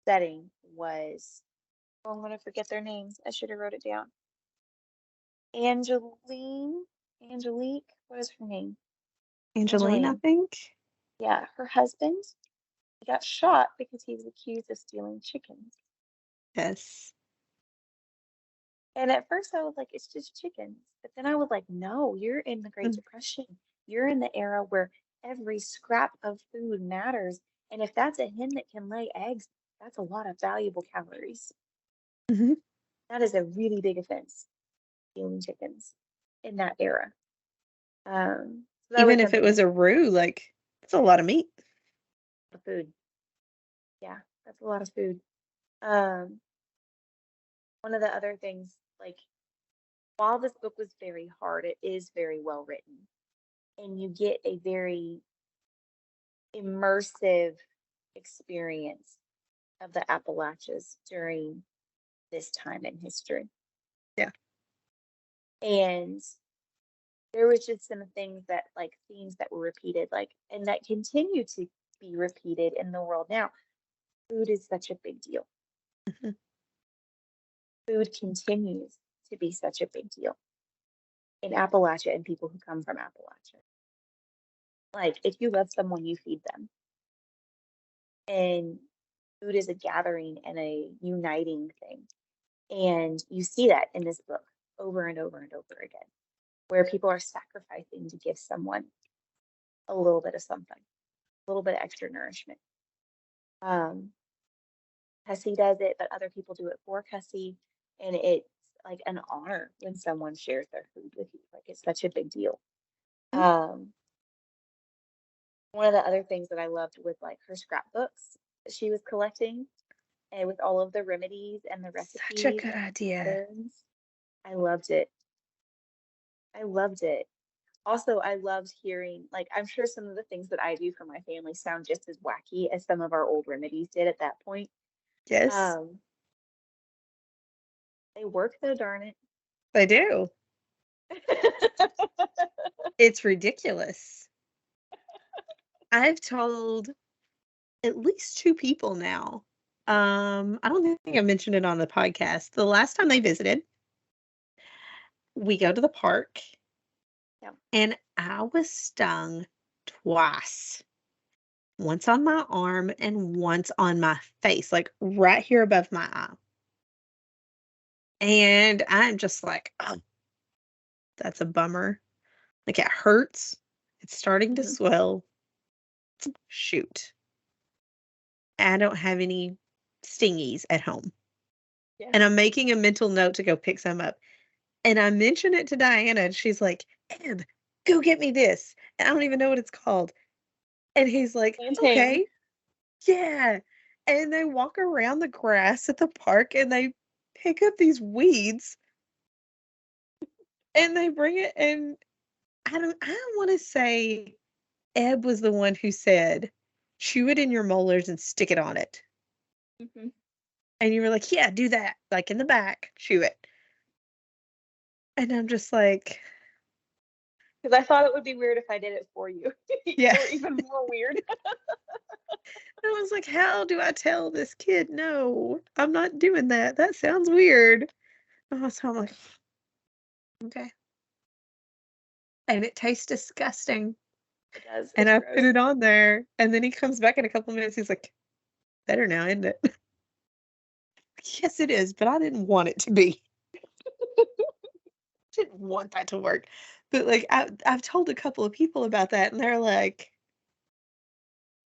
setting was, oh, I'm going to forget their names. I should have wrote it down. Angeline, Angelique, what is her name?
Angeline, I
Angeline.
think.
Yeah, her husband, he got shot because he was accused of stealing chickens.
Yes.
And at first I was like, it's just chickens. But then I was like, no, you're in the Great
Mm.
Depression. You're in the era where every scrap of food matters. And if that's a hen that can lay eggs, that's a lot of valuable calories.
Hmm.
That is a really big offense, stealing chickens in that era. So that was
Even if it
something
was a roux, like, it's a lot of meat.
of food. Yeah, that's a lot of food. Um, One of the other things, like, while this book was very hard, it is very well written. And you get a very immersive experience of the Appalachians during this time in history.
Yeah.
And there was just some things that like themes that were repeated, like and that continue to be repeated in the world now. Food is such a big deal.
Mhm.
Food continues to be such a big deal in Appalachia and people who come from Appalachia. Like if you love someone, you feed them. And food is a gathering and a uniting thing. And you see that in this book over and over and over again, where people are sacrificing to give someone a little bit of something, a little bit of extra nourishment. Um, Cussie does it, but other people do it for Cussie. And it's like an honor when someone shares their food with you. Like it's such a big deal.
Mm.
Um, One of the other things that I loved was like her scrapbooks that she was collecting and with all of the remedies and the
Such a
recipes
good
and the
idea.
patterns. I loved it. I loved it. Also, I loved hearing, like, I'm sure some of the things that I do for my family sound just as wacky as some of our old remedies did at that point.
Yes,
Um, they work though, darn it.
they do. It's ridiculous. I've told at least two people now. I don't think I mentioned it on the podcast. The last time they visited, we go to the park
Yeah.
and I was stung twice. Once on my arm and once on my face, like right here above my eye. And I'm just like, oh, that's a bummer. Like it hurts. It's starting to
Hmm.
swell. Shoot. I don't have any stingies at home.
Yeah.
And I'm making a mental note to go pick some up. And I mention it to Diana, and she's like, Eb, go get me this. And I don't even know what it's called. And he's like,
Plantain.
okay, yeah. And they walk around the grass at the park and they pick up these weeds and they bring it. And I don't want to say Eb was the one who said, chew it in your molars and stick it on it.
Hmm.
And you were like, yeah, do that. Like in the back, chew it. And I'm just like,
Because I thought it would be weird if I did it for you.
Yeah.
Or even more weird.
I was like, how do I tell this kid, no, I'm not doing that? That sounds weird. So I'm like, okay. And it tastes disgusting.
It does.
And
It's
I put
gross.
it on there. And then he comes back in a couple minutes. He's like, better now, isn't it? Yes, it is, but I didn't want it to be. Didn't want that to work. But like I've told a couple of people about that and they're like,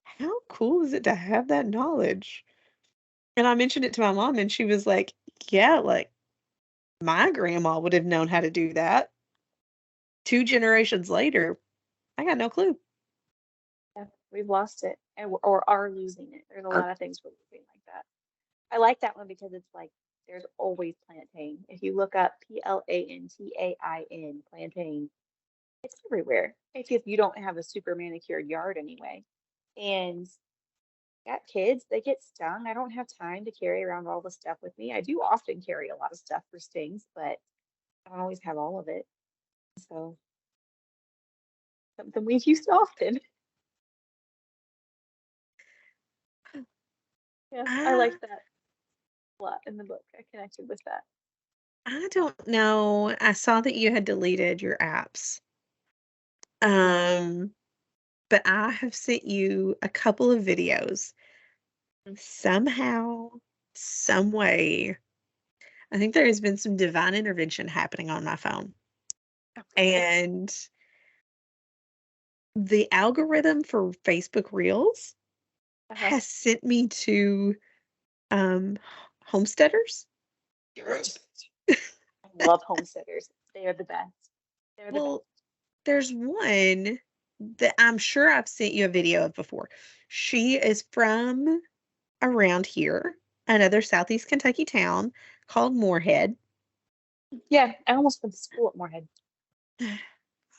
how cool is it to have that knowledge? And I mentioned it to my mom and she was like, yeah, like my grandma would have known how to do that. 2 generations later, I got no clue.
Yeah, we've lost it or are losing it. There's a lot of things we're losing like that. I like that one because it's like there's always plantain. If you look up plantain, plantain, it's everywhere. If you don't have a super manicured yard anyway. And got kids, they get stung. I don't have time to carry around all the stuff with me. I do often carry a lot of stuff for stings, but I don't always have all of it. So something we've used often. Yeah, I
I
like that a lot in the book. I connected with that.
I don't know. I saw that you had deleted your apps. Um, but I have sent you a couple of videos. Somehow, some way, I think there has been some divine intervention happening on my phone.
Okay.
And the algorithm for Facebook Reels
Uh-huh.
has sent me to um homesteaders.
Yes. I love homesteaders. They are the best. They're the best.
Well, there's one that I'm sure I've sent you a video of before. She is from around here, another Southeast Kentucky town called Moorhead.
Yeah, I almost went to school at Moorhead.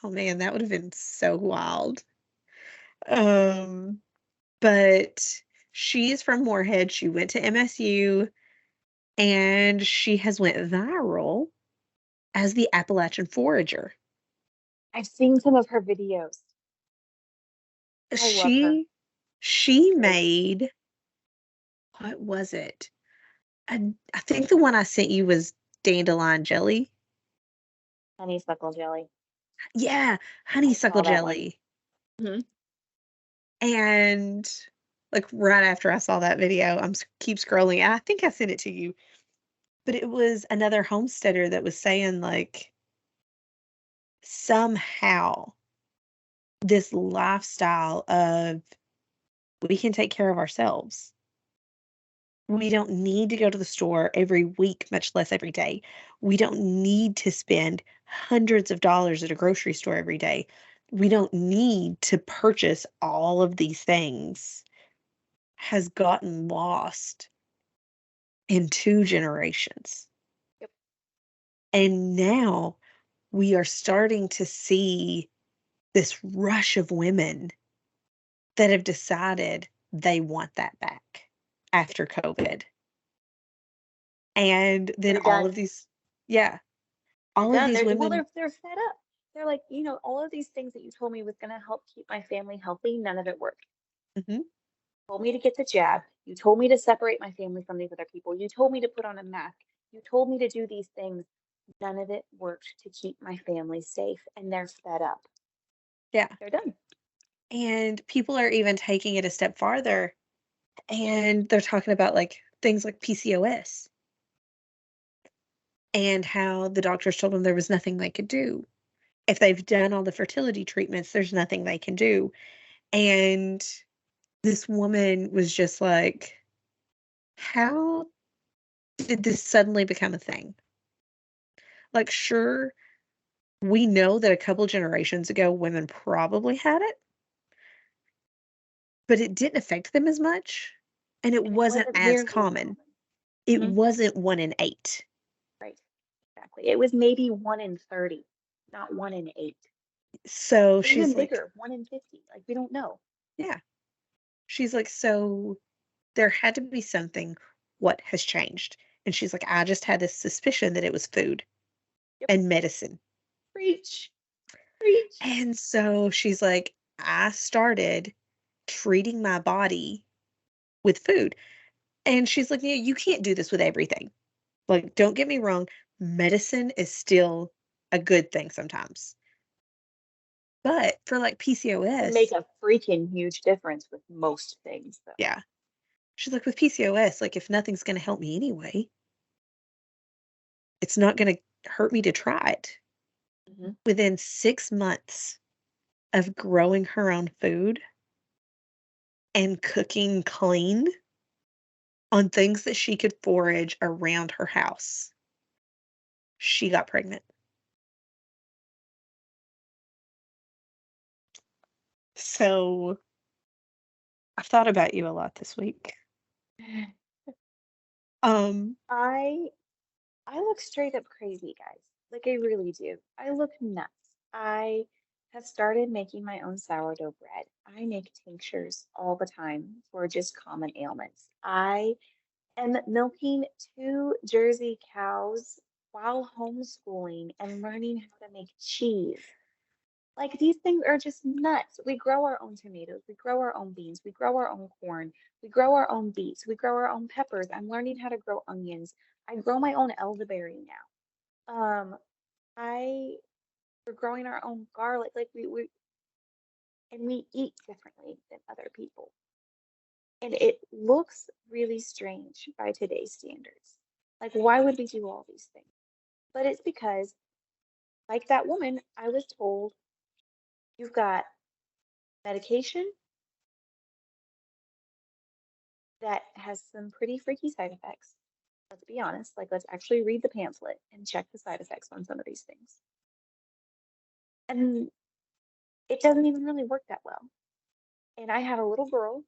Oh man, that would have been so wild. Um, but she is from Moorhead. She went to MSU and she has went viral as the Appalachian forager.
I've seen some of her videos. I love her.
She
She's
she
great.
made, what was it? I think the one I sent you was dandelion jelly.
Honeysuckle jelly.
Yeah,
I
honeysuckle
saw that one.
jelly.
Hmm.
And like right after I saw that video, keep scrolling. I think I sent it to you, but it was another homesteader that was saying like somehow this lifestyle of we can take care of ourselves. We don't need to go to the store every week, much less every day. We don't need to spend hundreds of dollars at a grocery store every day. We don't need to purchase all of these things. Has gotten lost in 2 generations.
Yep.
And now we are starting to see this rush of women that have decided they want that back after COVID. And then
They're
all
done.
of these, yeah,
They're
all of
done.
these women,
They're fed up. They're like, all of these things that you told me was gonna help keep my family healthy, none of it worked.
mhm,
You told me to get the jab. You told me to separate my family from these other people. You told me to put on a mask. You told me to do these things. None of it worked to keep my family safe, and they're fed up.
yeah.
They're done.
And people are even taking it a step farther and they're talking about like things like PCOS and how the doctors told them there was nothing they could do. If they've done all the fertility treatments, there's nothing they can do. And this woman was just like, how did this suddenly become a thing? Like, sure, we know that a couple generations ago, women probably had it, but it didn't affect them as much. And it
And it
wasn't
wasn't
as
nearly as
common.
common.
It
Hmm.
wasn't 1 in 8.
Right. Exactly. It was maybe 1 in 30, not 1 in 8.
So
Or even
she's like,
bigger, 1 in 50. Like we don't know.
yeah. She's like, so there had to be something. What has changed? And she's like, I just had this suspicion that it was food
Yep.
and medicine.
Preach. Preach.
And so she's like, I started treating my body with food. And she's like, yeah, you can't do this with everything. Like, don't get me wrong, medicine is still a good thing sometimes. But for like
Can make
PCOS,
a freaking huge difference with most things, though.
yeah. She's like, with PCOS, like, if nothing's going to help me anyway, it's not going to hurt me to try it.
Mhm.
Within 6 months of growing her own food and cooking clean on things that she could forage around her house, she got pregnant. So I've thought about you a lot this week. Um,
I I look straight up crazy, guys. Like I really do. I look nuts. I have started making my own sourdough bread. I make tinctures all the time for just common ailments. I am milking two Jersey cows while homeschooling and learning how to make cheese. Like these things are just nuts. We grow our own tomatoes, we grow our own beans, we grow our own corn, we grow our own beets, we grow our own peppers. I'm learning how to grow onions. I grow my own elderberry now. I we're growing our own garlic. Like we and we eat differently than other people. And it looks really strange by today's standards. Like why would we do all these things? But it's because, like that woman, I was told you've got medication that has some pretty freaky side effects. Let's be honest. Like, let's actually read the pamphlet and check the side effects on some of these things. And it doesn't even really work that well. And I had a little girl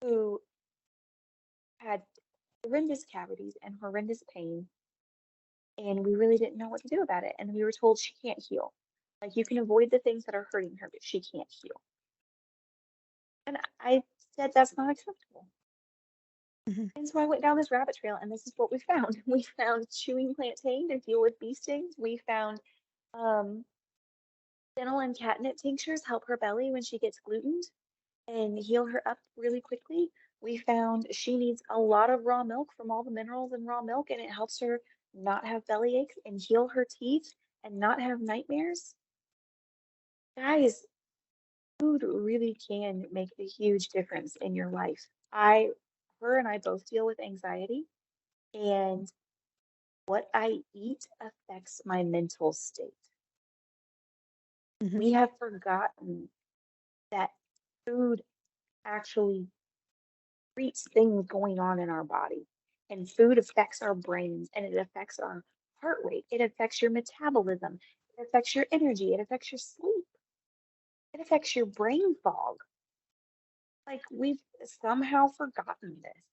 who had horrendous cavities and horrendous pain, and we really didn't know what to do about it. And we were told she can't heal. Like, you can avoid the things that are hurting her, but she can't heal. And I said, that's not acceptable.
mhm,
And so I went down this rabbit trail, and this is what we found. We found chewing plantain to deal with bee stings. We found um, fennel and catnip tinctures help her belly when she gets glutened and heal her up really quickly. We found she needs a lot of raw milk from all the minerals in raw milk, and it helps her not have belly aches and heal her teeth and not have nightmares. Guys, food really can make a huge difference in your life. Her and I both deal with anxiety, and what I eat affects my mental state.
mhm,
We have forgotten that food actually treats things going on in our body. And food affects our brains and it affects our heart rate. It affects your metabolism. It affects your energy. It affects your sleep. It affects your brain fog. Like we've somehow forgotten this.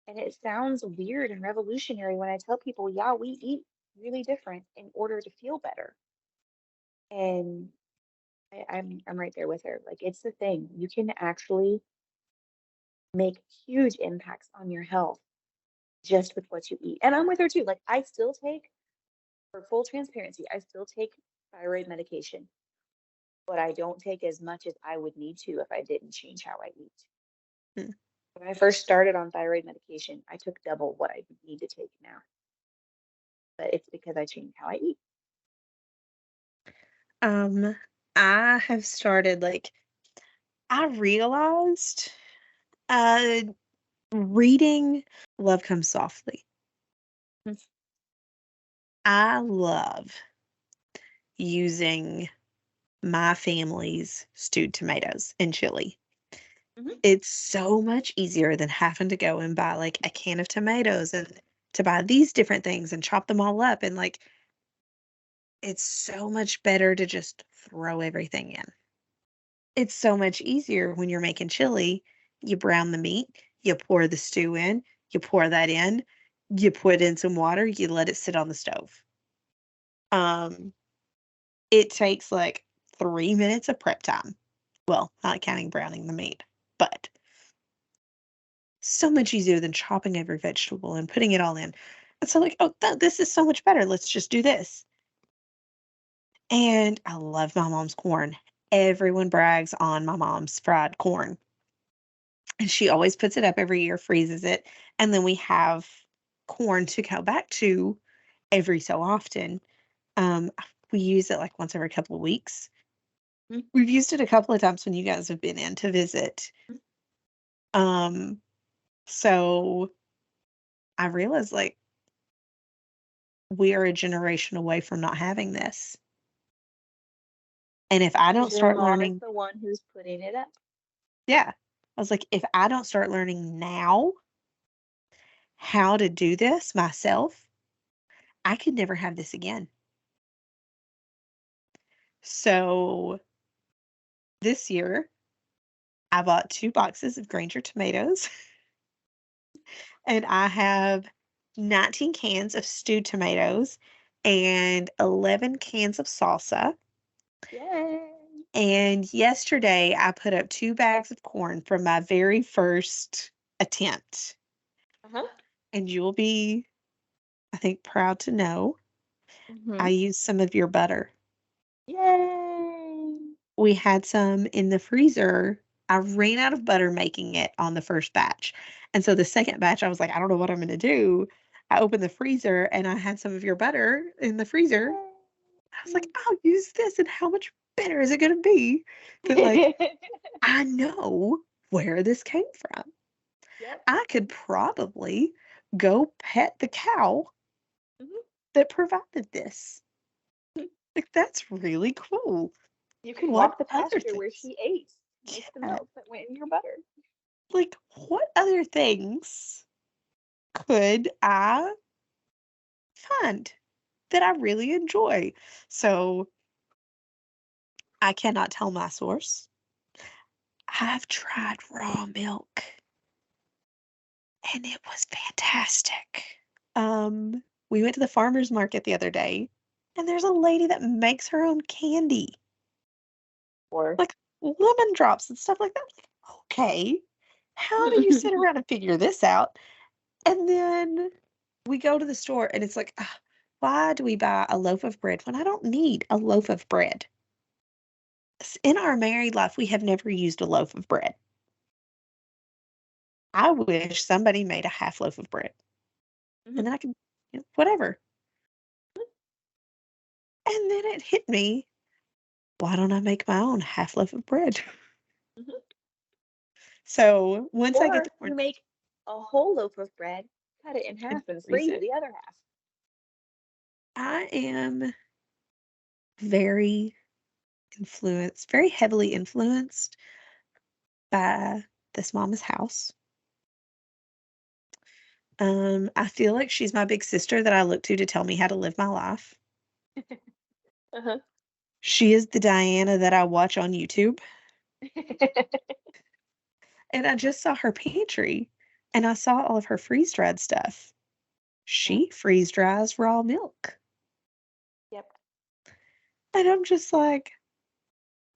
And it sounds weird and revolutionary when I tell people, yeah, we eat really different in order to feel better. And I'm right there with her. Like it's the thing. You can actually make huge impacts on your health just with what you eat. And I'm with her too. Like I still take, for full transparency, I still take thyroid medication, but I don't take as much as I would need to if I didn't change how I eat.
mm.
When I first started on thyroid medication, I took double what I need to take now, but it's because I changed how I eat.
Um, I have started like I realized uh reading Love Comes Softly.
Mhm.
I love using my family's stewed tomatoes and chili.
Mhm.
It's so much easier than having to go and buy like a can of tomatoes and to buy these different things and chop them all up and like it's so much better to just throw everything in. It's so much easier when you're making chili. You brown the meat, you pour the stew in, you pour that in, you put in some water, you let it sit on the stove. Um, it takes like 3 minutes of prep time. Well, not counting browning the meat, but so much easier than chopping every vegetable and putting it all in. And so like, oh, this is so much better. Let's just do this. And I love my mom's corn. Everyone brags on my mom's fried corn. And she always puts it up every year, freezes it, and then we have corn to go back to every so often. Um, we use it like once every couple of weeks.
Mhm.
We've used it a couple of times when you guys have been in to visit. Um, so I realized like we are a generation away from not having this. And if I don't
Because your
start
mom is
learning,
the one who's putting it up.
yeah, I was like, if I don't start learning now how to do this myself, I could never have this again. So this year, I bought 2 boxes of Granger tomatoes and I have 19 cans of stewed tomatoes and 11 cans of salsa.
Yay!
And yesterday, I put up 2 bags of corn from my very first attempt.
Uh-huh.
And you'll be, I think, proud to know I
Mm-hmm.
used some of your butter.
Yay!
We had some in the freezer. I ran out of butter making it on the first batch. And so the second batch, I was like, I don't know what I'm going to do. I opened the freezer and I had some of your butter in the freezer. I was like, I'll use this. And how much better is it going to be? But like,
Yay!
I know where this came from.
Yep.
I could probably go pet the cow
Mhm.
that provided this. Like, that's really cool.
You can
What
walk the
other
pasture where
things?
she ate. Make the
Yeah.
milk that went in your butter.
Like, what other things could I find that I really enjoy? So I cannot tell my source. I've tried raw milk and it was fantastic. We went to the farmer's market the other day and there's a lady that makes her own candy,
Or
like lemon drops and stuff like that. Like, okay, how do you sit around and figure this out? And then we go to the store and it's like, "Ah, why do we buy a loaf of bread when I don't need a loaf of bread?" In our married life, we have never used a loaf of bread. I wish somebody made a half loaf of bread
Mhm.
and then I could, whatever. And then it hit me, why don't I make my own half loaf of bread?
Mhm.
So once I get
Or
the corn
you make a whole loaf of bread, cut it in
and
half, and
freeze
freeze
it,
the other half.
I am very influenced, very heavily influenced by this mama's house. I feel like she's my big sister that I look to tell me how to live my life.
Uh-huh.
She is the Diana that I watch on YouTube. And I just saw her pantry and I saw all of her freeze dried stuff.
Yeah.
She freeze dries raw milk.
Yep.
And I'm just like,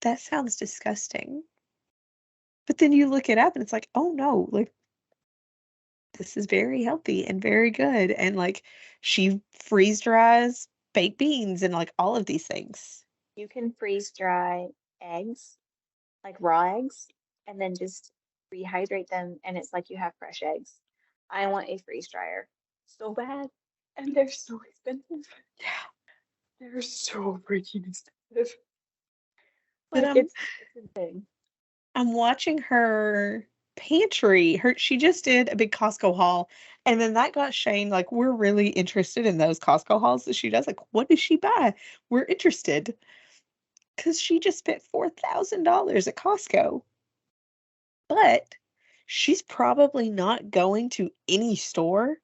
that sounds disgusting. But then you look it up and it's like, oh no, like this is very healthy and very good. And like she freeze dries baked beans and like all of these things.
You can freeze dry eggs, like raw eggs, and then just rehydrate them, and it's like you have fresh eggs. I want a freeze dryer so bad, and they're so expensive.
Yeah.
They're so freaking expensive.
But
Like it's insane.
I'm watching her pantry. She just did a big Costco haul, and then that got Shane like, we're really interested in those Costco hauls that she does. Like, what does she buy? We're interested because she just spent $4,000 at Costco, but she's probably not going to any store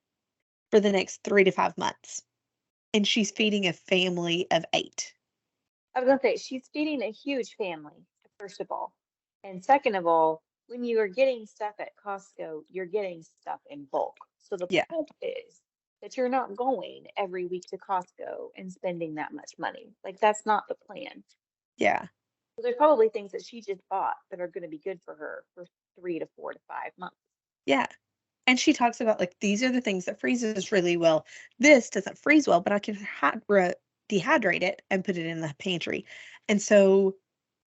for the next 3 to 5 months, and she's feeding a family of 8.
I was gonna say she's feeding a huge family, first of all. And second of all, when you are getting stuff at Costco, you're getting stuff in bulk. So the
Yeah,
hope is that you're not going every week to Costco and spending that much money. Like that's not the plan.
yeah.
So there's probably things that she just bought that are going to be good for her for 3 to 4 to 5 months.
Yeah. And she talks about like these are the things that freezes really well. This doesn't freeze well, but I can dehydrate it and put it in the pantry. And so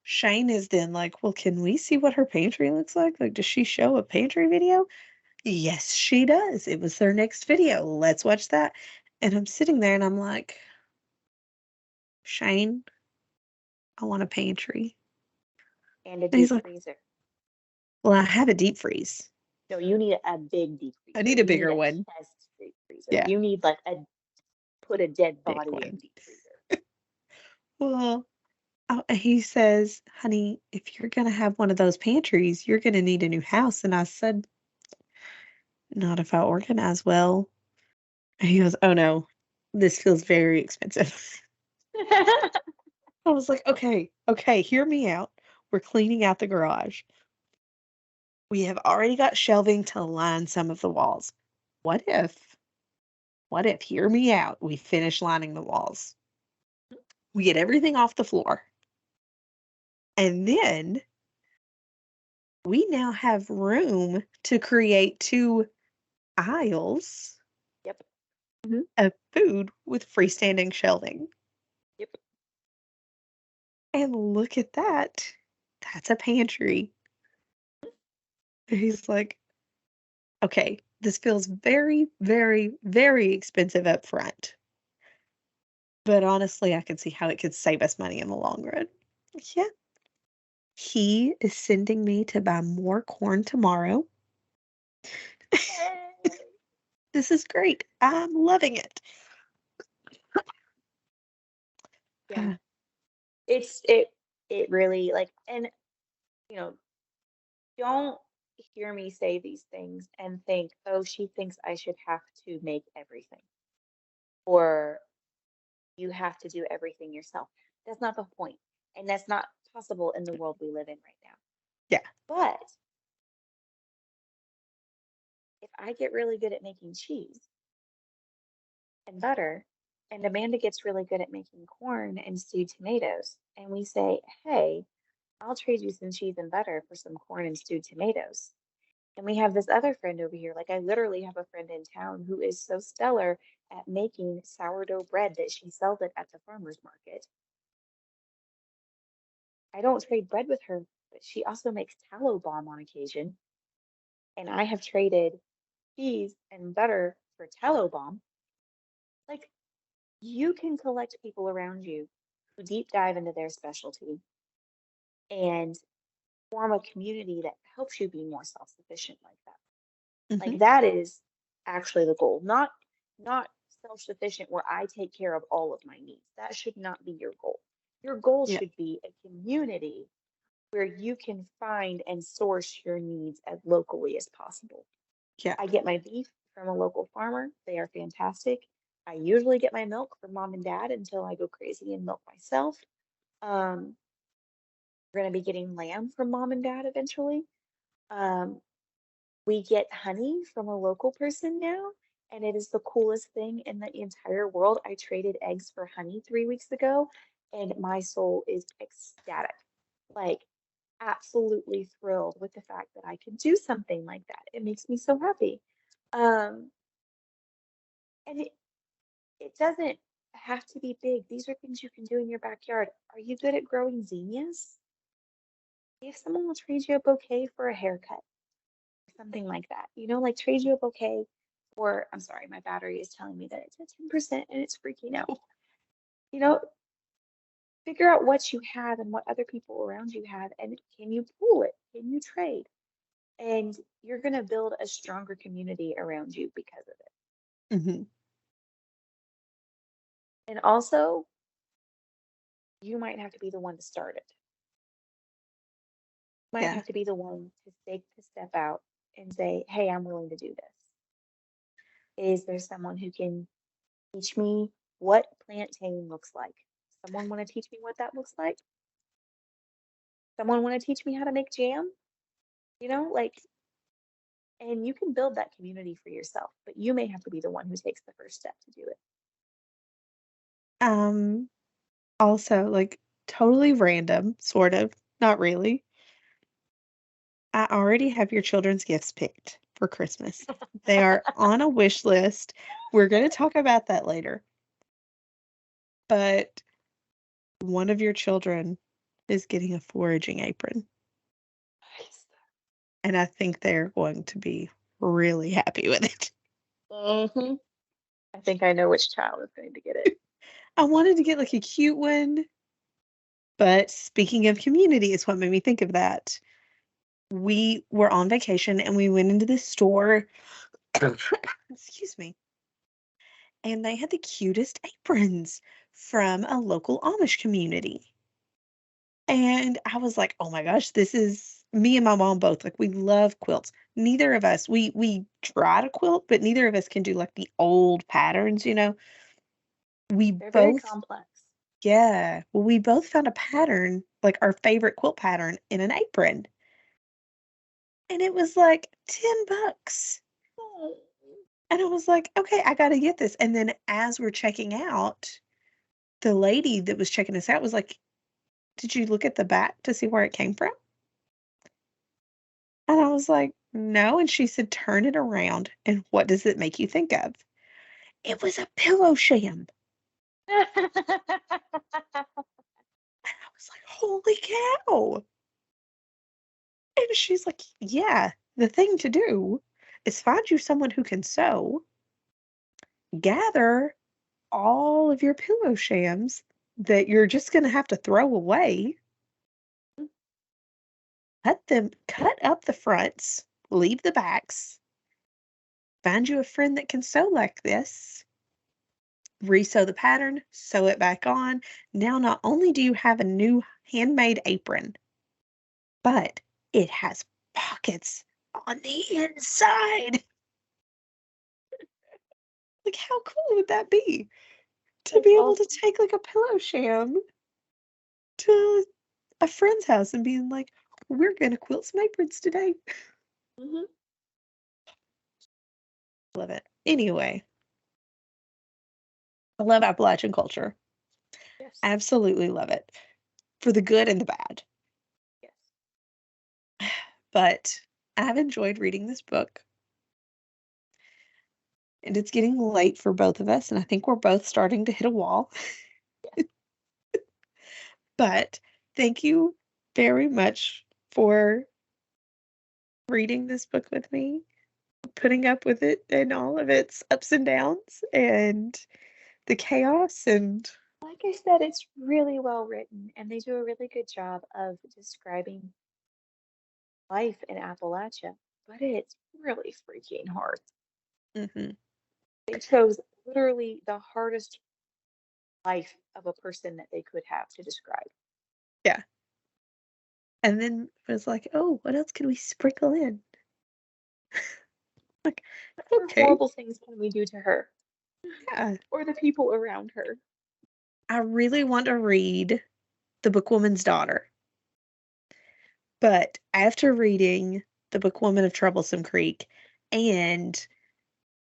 Shane is then like, well, can we see what her pantry looks like? Like, does she show a pantry video? Yes, she does. It was their next video. Let's watch that. And I'm sitting there and I'm like, Shane, I want a pantry.
And a
And he's
deep
like,
freezer.
well, I have a deep freeze.
No, you need a big deep freezer.
I need a
You need
bigger
a
one.
chest deep freezer.
Yeah,
You need like a put a dead
big
body in
one.
deep freezer.
Well, he says, honey, if you're going to have one of those pantries, you're going to need a new house. And I said, not if I organize well. And he goes, oh no, this feels very expensive. I was like, okay, hear me out. We're cleaning out the garage. We have already got shelving to line some of the walls. What if, hear me out, we finish lining the walls? We get everything off the floor. And then we now have room to create 2 aisles
Yep. Mm-hmm.
of food with freestanding shelving.
Yep.
And look at that. That's a pantry. He's like, okay, this feels very, very, very expensive up front. But honestly, I can see how it could save us money in the long run. Yeah. He is sending me to buy more corn tomorrow. This is great. I'm loving it.
Yeah. It really like, and you know, don't hear me say these things and think, oh, she thinks I should have to make everything, or you have to do everything yourself. That's not the point. And that's not possible in the world we live in right now.
Yeah.
But if I get really good at making cheese and butter, and Amanda gets really good at making corn and stewed tomatoes, and we say, hey, I'll trade you some cheese and butter for some corn and stewed tomatoes. And we have this other friend over here. Like, I literally have a friend in town who is so stellar at making sourdough bread that she sells it at the farmer's market. I don't trade bread with her, but she also makes tallow balm on occasion. And I have traded cheese and butter for tallow balm. Like, you can collect people around you who deep dive into their specialty and form a community that helps you be more self-sufficient like that.
Mm-hmm.
Like, that is actually the goal. Not self-sufficient where I take care of all of my needs. That should not be your goal. Your goal
Yeah.
should be a community where you can find and source your needs as locally as possible.
Yeah.
I get my beef from a local farmer. They are fantastic. I usually get my milk from mom and dad until I go crazy and milk myself. Um, we're going to be getting lamb from mom and dad eventually. Um, we get honey from a local person now, and it is the coolest thing in the entire world. I traded eggs for honey 3 weeks ago, and my soul is ecstatic. Like, absolutely thrilled with the fact that I can do something like that. It makes me so happy. Um, and it doesn't have to be big. These are things you can do in your backyard. Are you good at growing zinnias? If someone will trade you a bouquet for a haircut, or something like that, like trade you a bouquet for, I'm sorry, my battery is telling me that it's at 10% and it's freaking out. You know, figure out what you have and what other people around you have, and can you pool it? Can you trade? And you're going to build a stronger community around you because of it.
Mm-hmm.
And also, you might have to be the one to start it. You might
Yeah.
have to be the one to take the step out and say, hey, I'm willing to do this. Is there someone who can teach me what plantain looks like? Someone want to teach me what that looks like? Someone want to teach me how to make jam? Like, and you can build that community for yourself, but you may have to be the one who takes the first step to do it.
Also, like, totally random, sort of, not really. I already have your children's gifts picked for Christmas. They are on a wish list. We're going to talk about that later. but one of your children is getting a foraging apron.
Nice.
And I think they're going to be really happy with it.
Hmm. I think I know which child is going to get it.
I wanted to get like a cute one, but speaking of community is what made me think of that. We were on vacation and we went into this store. Excuse me. And they had the cutest aprons from a local Amish community. And I was like, "Oh my gosh, this is" me and my mom both, like, we love quilts. Neither of us we try to quilt, but neither of us can do, like, the old patterns, you know? We
They're very
both
complex.
Yeah. Well, we both found a pattern, like, our favorite quilt pattern in an apron, and it was, like, $10.
Oh.
And I was like, "Okay, I gotta get this." And then as we're checking out, the lady that was checking us out was like, "Did you look at the back to see where it came from?" And I was like, "No." And she said, "Turn it around. And what does it make you think of?" It was a pillow sham. And I was like, "Holy cow." And she's like, "Yeah, the thing to do is find you someone who can sew, gather all of your pillow shams that you're just going to have to throw away, cut up the fronts, leave the backs, find you a friend that can sew like this, resew the pattern, sew it back on. Now, not only do you have a new handmade apron, but it has pockets on the inside." Like, how cool would that be to
That's
be able to
awesome.
take like a pillow sham to a friend's house and being like, "We're gonna quilt some aprons today."
Hmm.
Love it. Anyway, I love Appalachian culture.
Yes.
Absolutely love it for the good and the bad.
Yes.
But I've enjoyed reading this book, and it's getting late for both of us, and I think we're both starting to hit a wall.
Yes.
But thank you very much for reading this book with me, putting up with it and all of its ups and downs and the chaos and
Like I said, it's really well written, and they do a really good job of describing life in Appalachia, but it's really freaking hard.
mhm,
They chose literally the hardest life of a person that they could have to describe.
yeah. And then it was like, "Oh, what else can we sprinkle in?" Like,
What other
"Okay,
horrible things can we do to her
yeah."
or the people around her?
I really want to read The Bookwoman's Daughter, but after reading The Bookwoman of Troublesome Creek and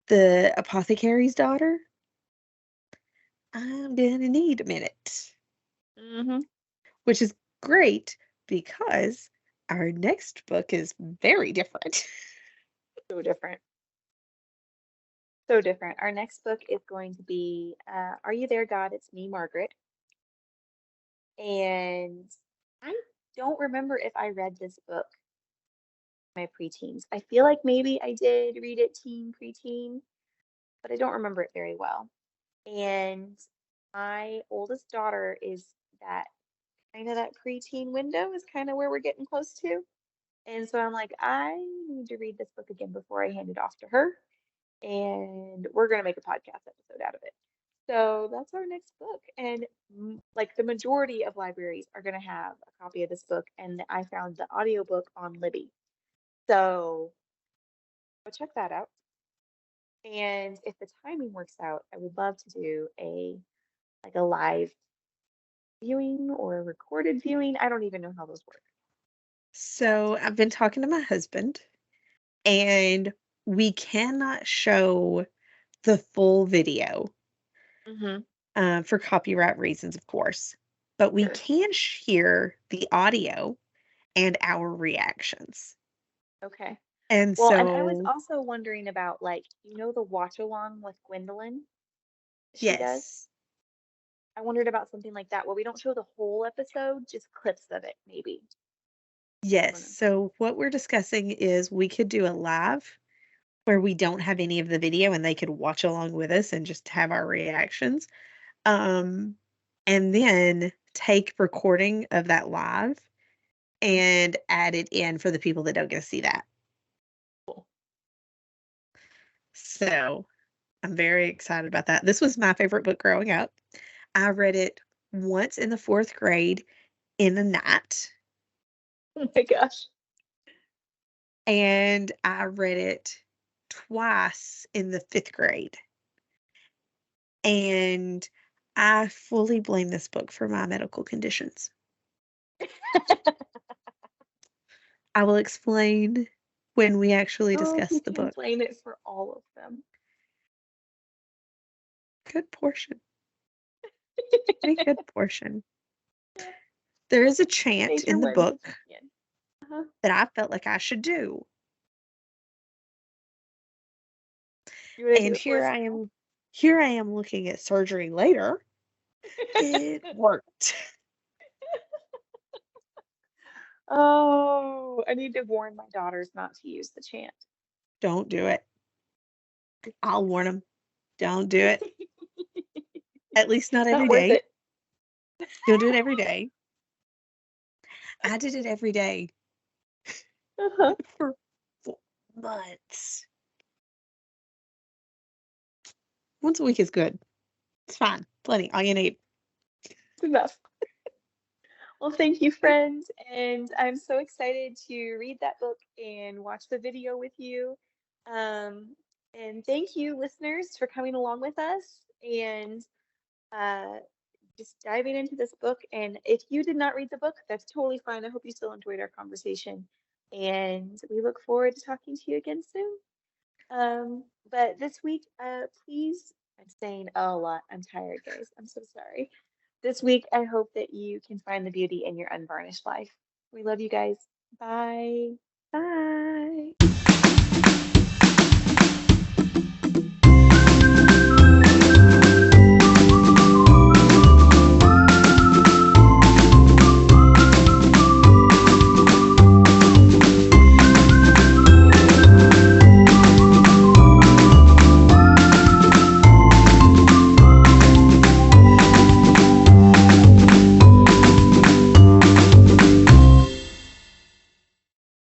The Apothecary's Daughter, I'm gonna need a minute,
Hmm.
which is great because our next book is very different.
So different. So different. Our next book is going to be Are You There, God? It's Me, Margaret. And I don't remember if I read this book in my preteens. I feel like maybe I did read it preteen, but I don't remember it very well. And my oldest daughter is that kind of that preteen window is kind of where we're getting close to. And so I'm like, I need to read this book again before I hand it off to her. And we're going to make a podcast episode out of it. So that's our next book. And like the majority of libraries are going to have a copy of this book. And I found the audiobook on Libby. So go check that out. And if the timing works out, I would love to do a live viewing or a recorded viewing. I don't even know how those work.
So I've been talking to my husband, and we cannot show the full video
Mm-hmm.
for copyright reasons, of course, but we
Sure.
can hear the audio and our reactions.
Okay.
And
Well, and I was
so,
also wondering about the watch along with Gwendolyn she does.
yes,
I wondered about something like that where we don't show the whole episode, just clips of it, maybe. I
Yes.
don't know.
So what we're discussing is we could do a live where we don't have any of the video and they could watch along with us and just have our reactions. Um, and then take recording of that live
Mhm.
and add it in for the people that don't get to see that.
Cool.
So I'm very excited about that. This was my favorite book growing up. I read it once in the fourth grade in a night,
Oh my gosh.
and I read it twice in the fifth grade. And I fully blame this book for my medical conditions. I will explain when we actually
Oh,
discuss
you
the
can
book.
blame it for all of them.
Good portion. A good portion. There is a chant
Major
in the
women's
book
opinion. Uh-huh.
that I felt like I should do.
You want to do
And
it for us now?
here I am looking at surgery later. It worked.
Oh, I need to warn my daughters not to use the chant.
Don't do it. I'll warn them. Don't do it. At least not every
Not worth
day.
it.
Don't do it every day. I did it every day
Uh-huh.
for 4 months. Once a week is good. It's fine. Plenty. All you need.
It's enough. Well, thank you, friends. And I'm so excited to read that book and watch the video with you. Um, and thank you, listeners, for coming along with us and uh, just diving into this book. And if you did not read the book, that's totally fine. I hope you still enjoyed our conversation. And we look forward to talking to you again soon. But this week, please, I'm saying a lot. I'm tired, guys. I'm so sorry. This week, I hope that you can find the beauty in your unvarnished life. We love you guys. Bye.
Bye.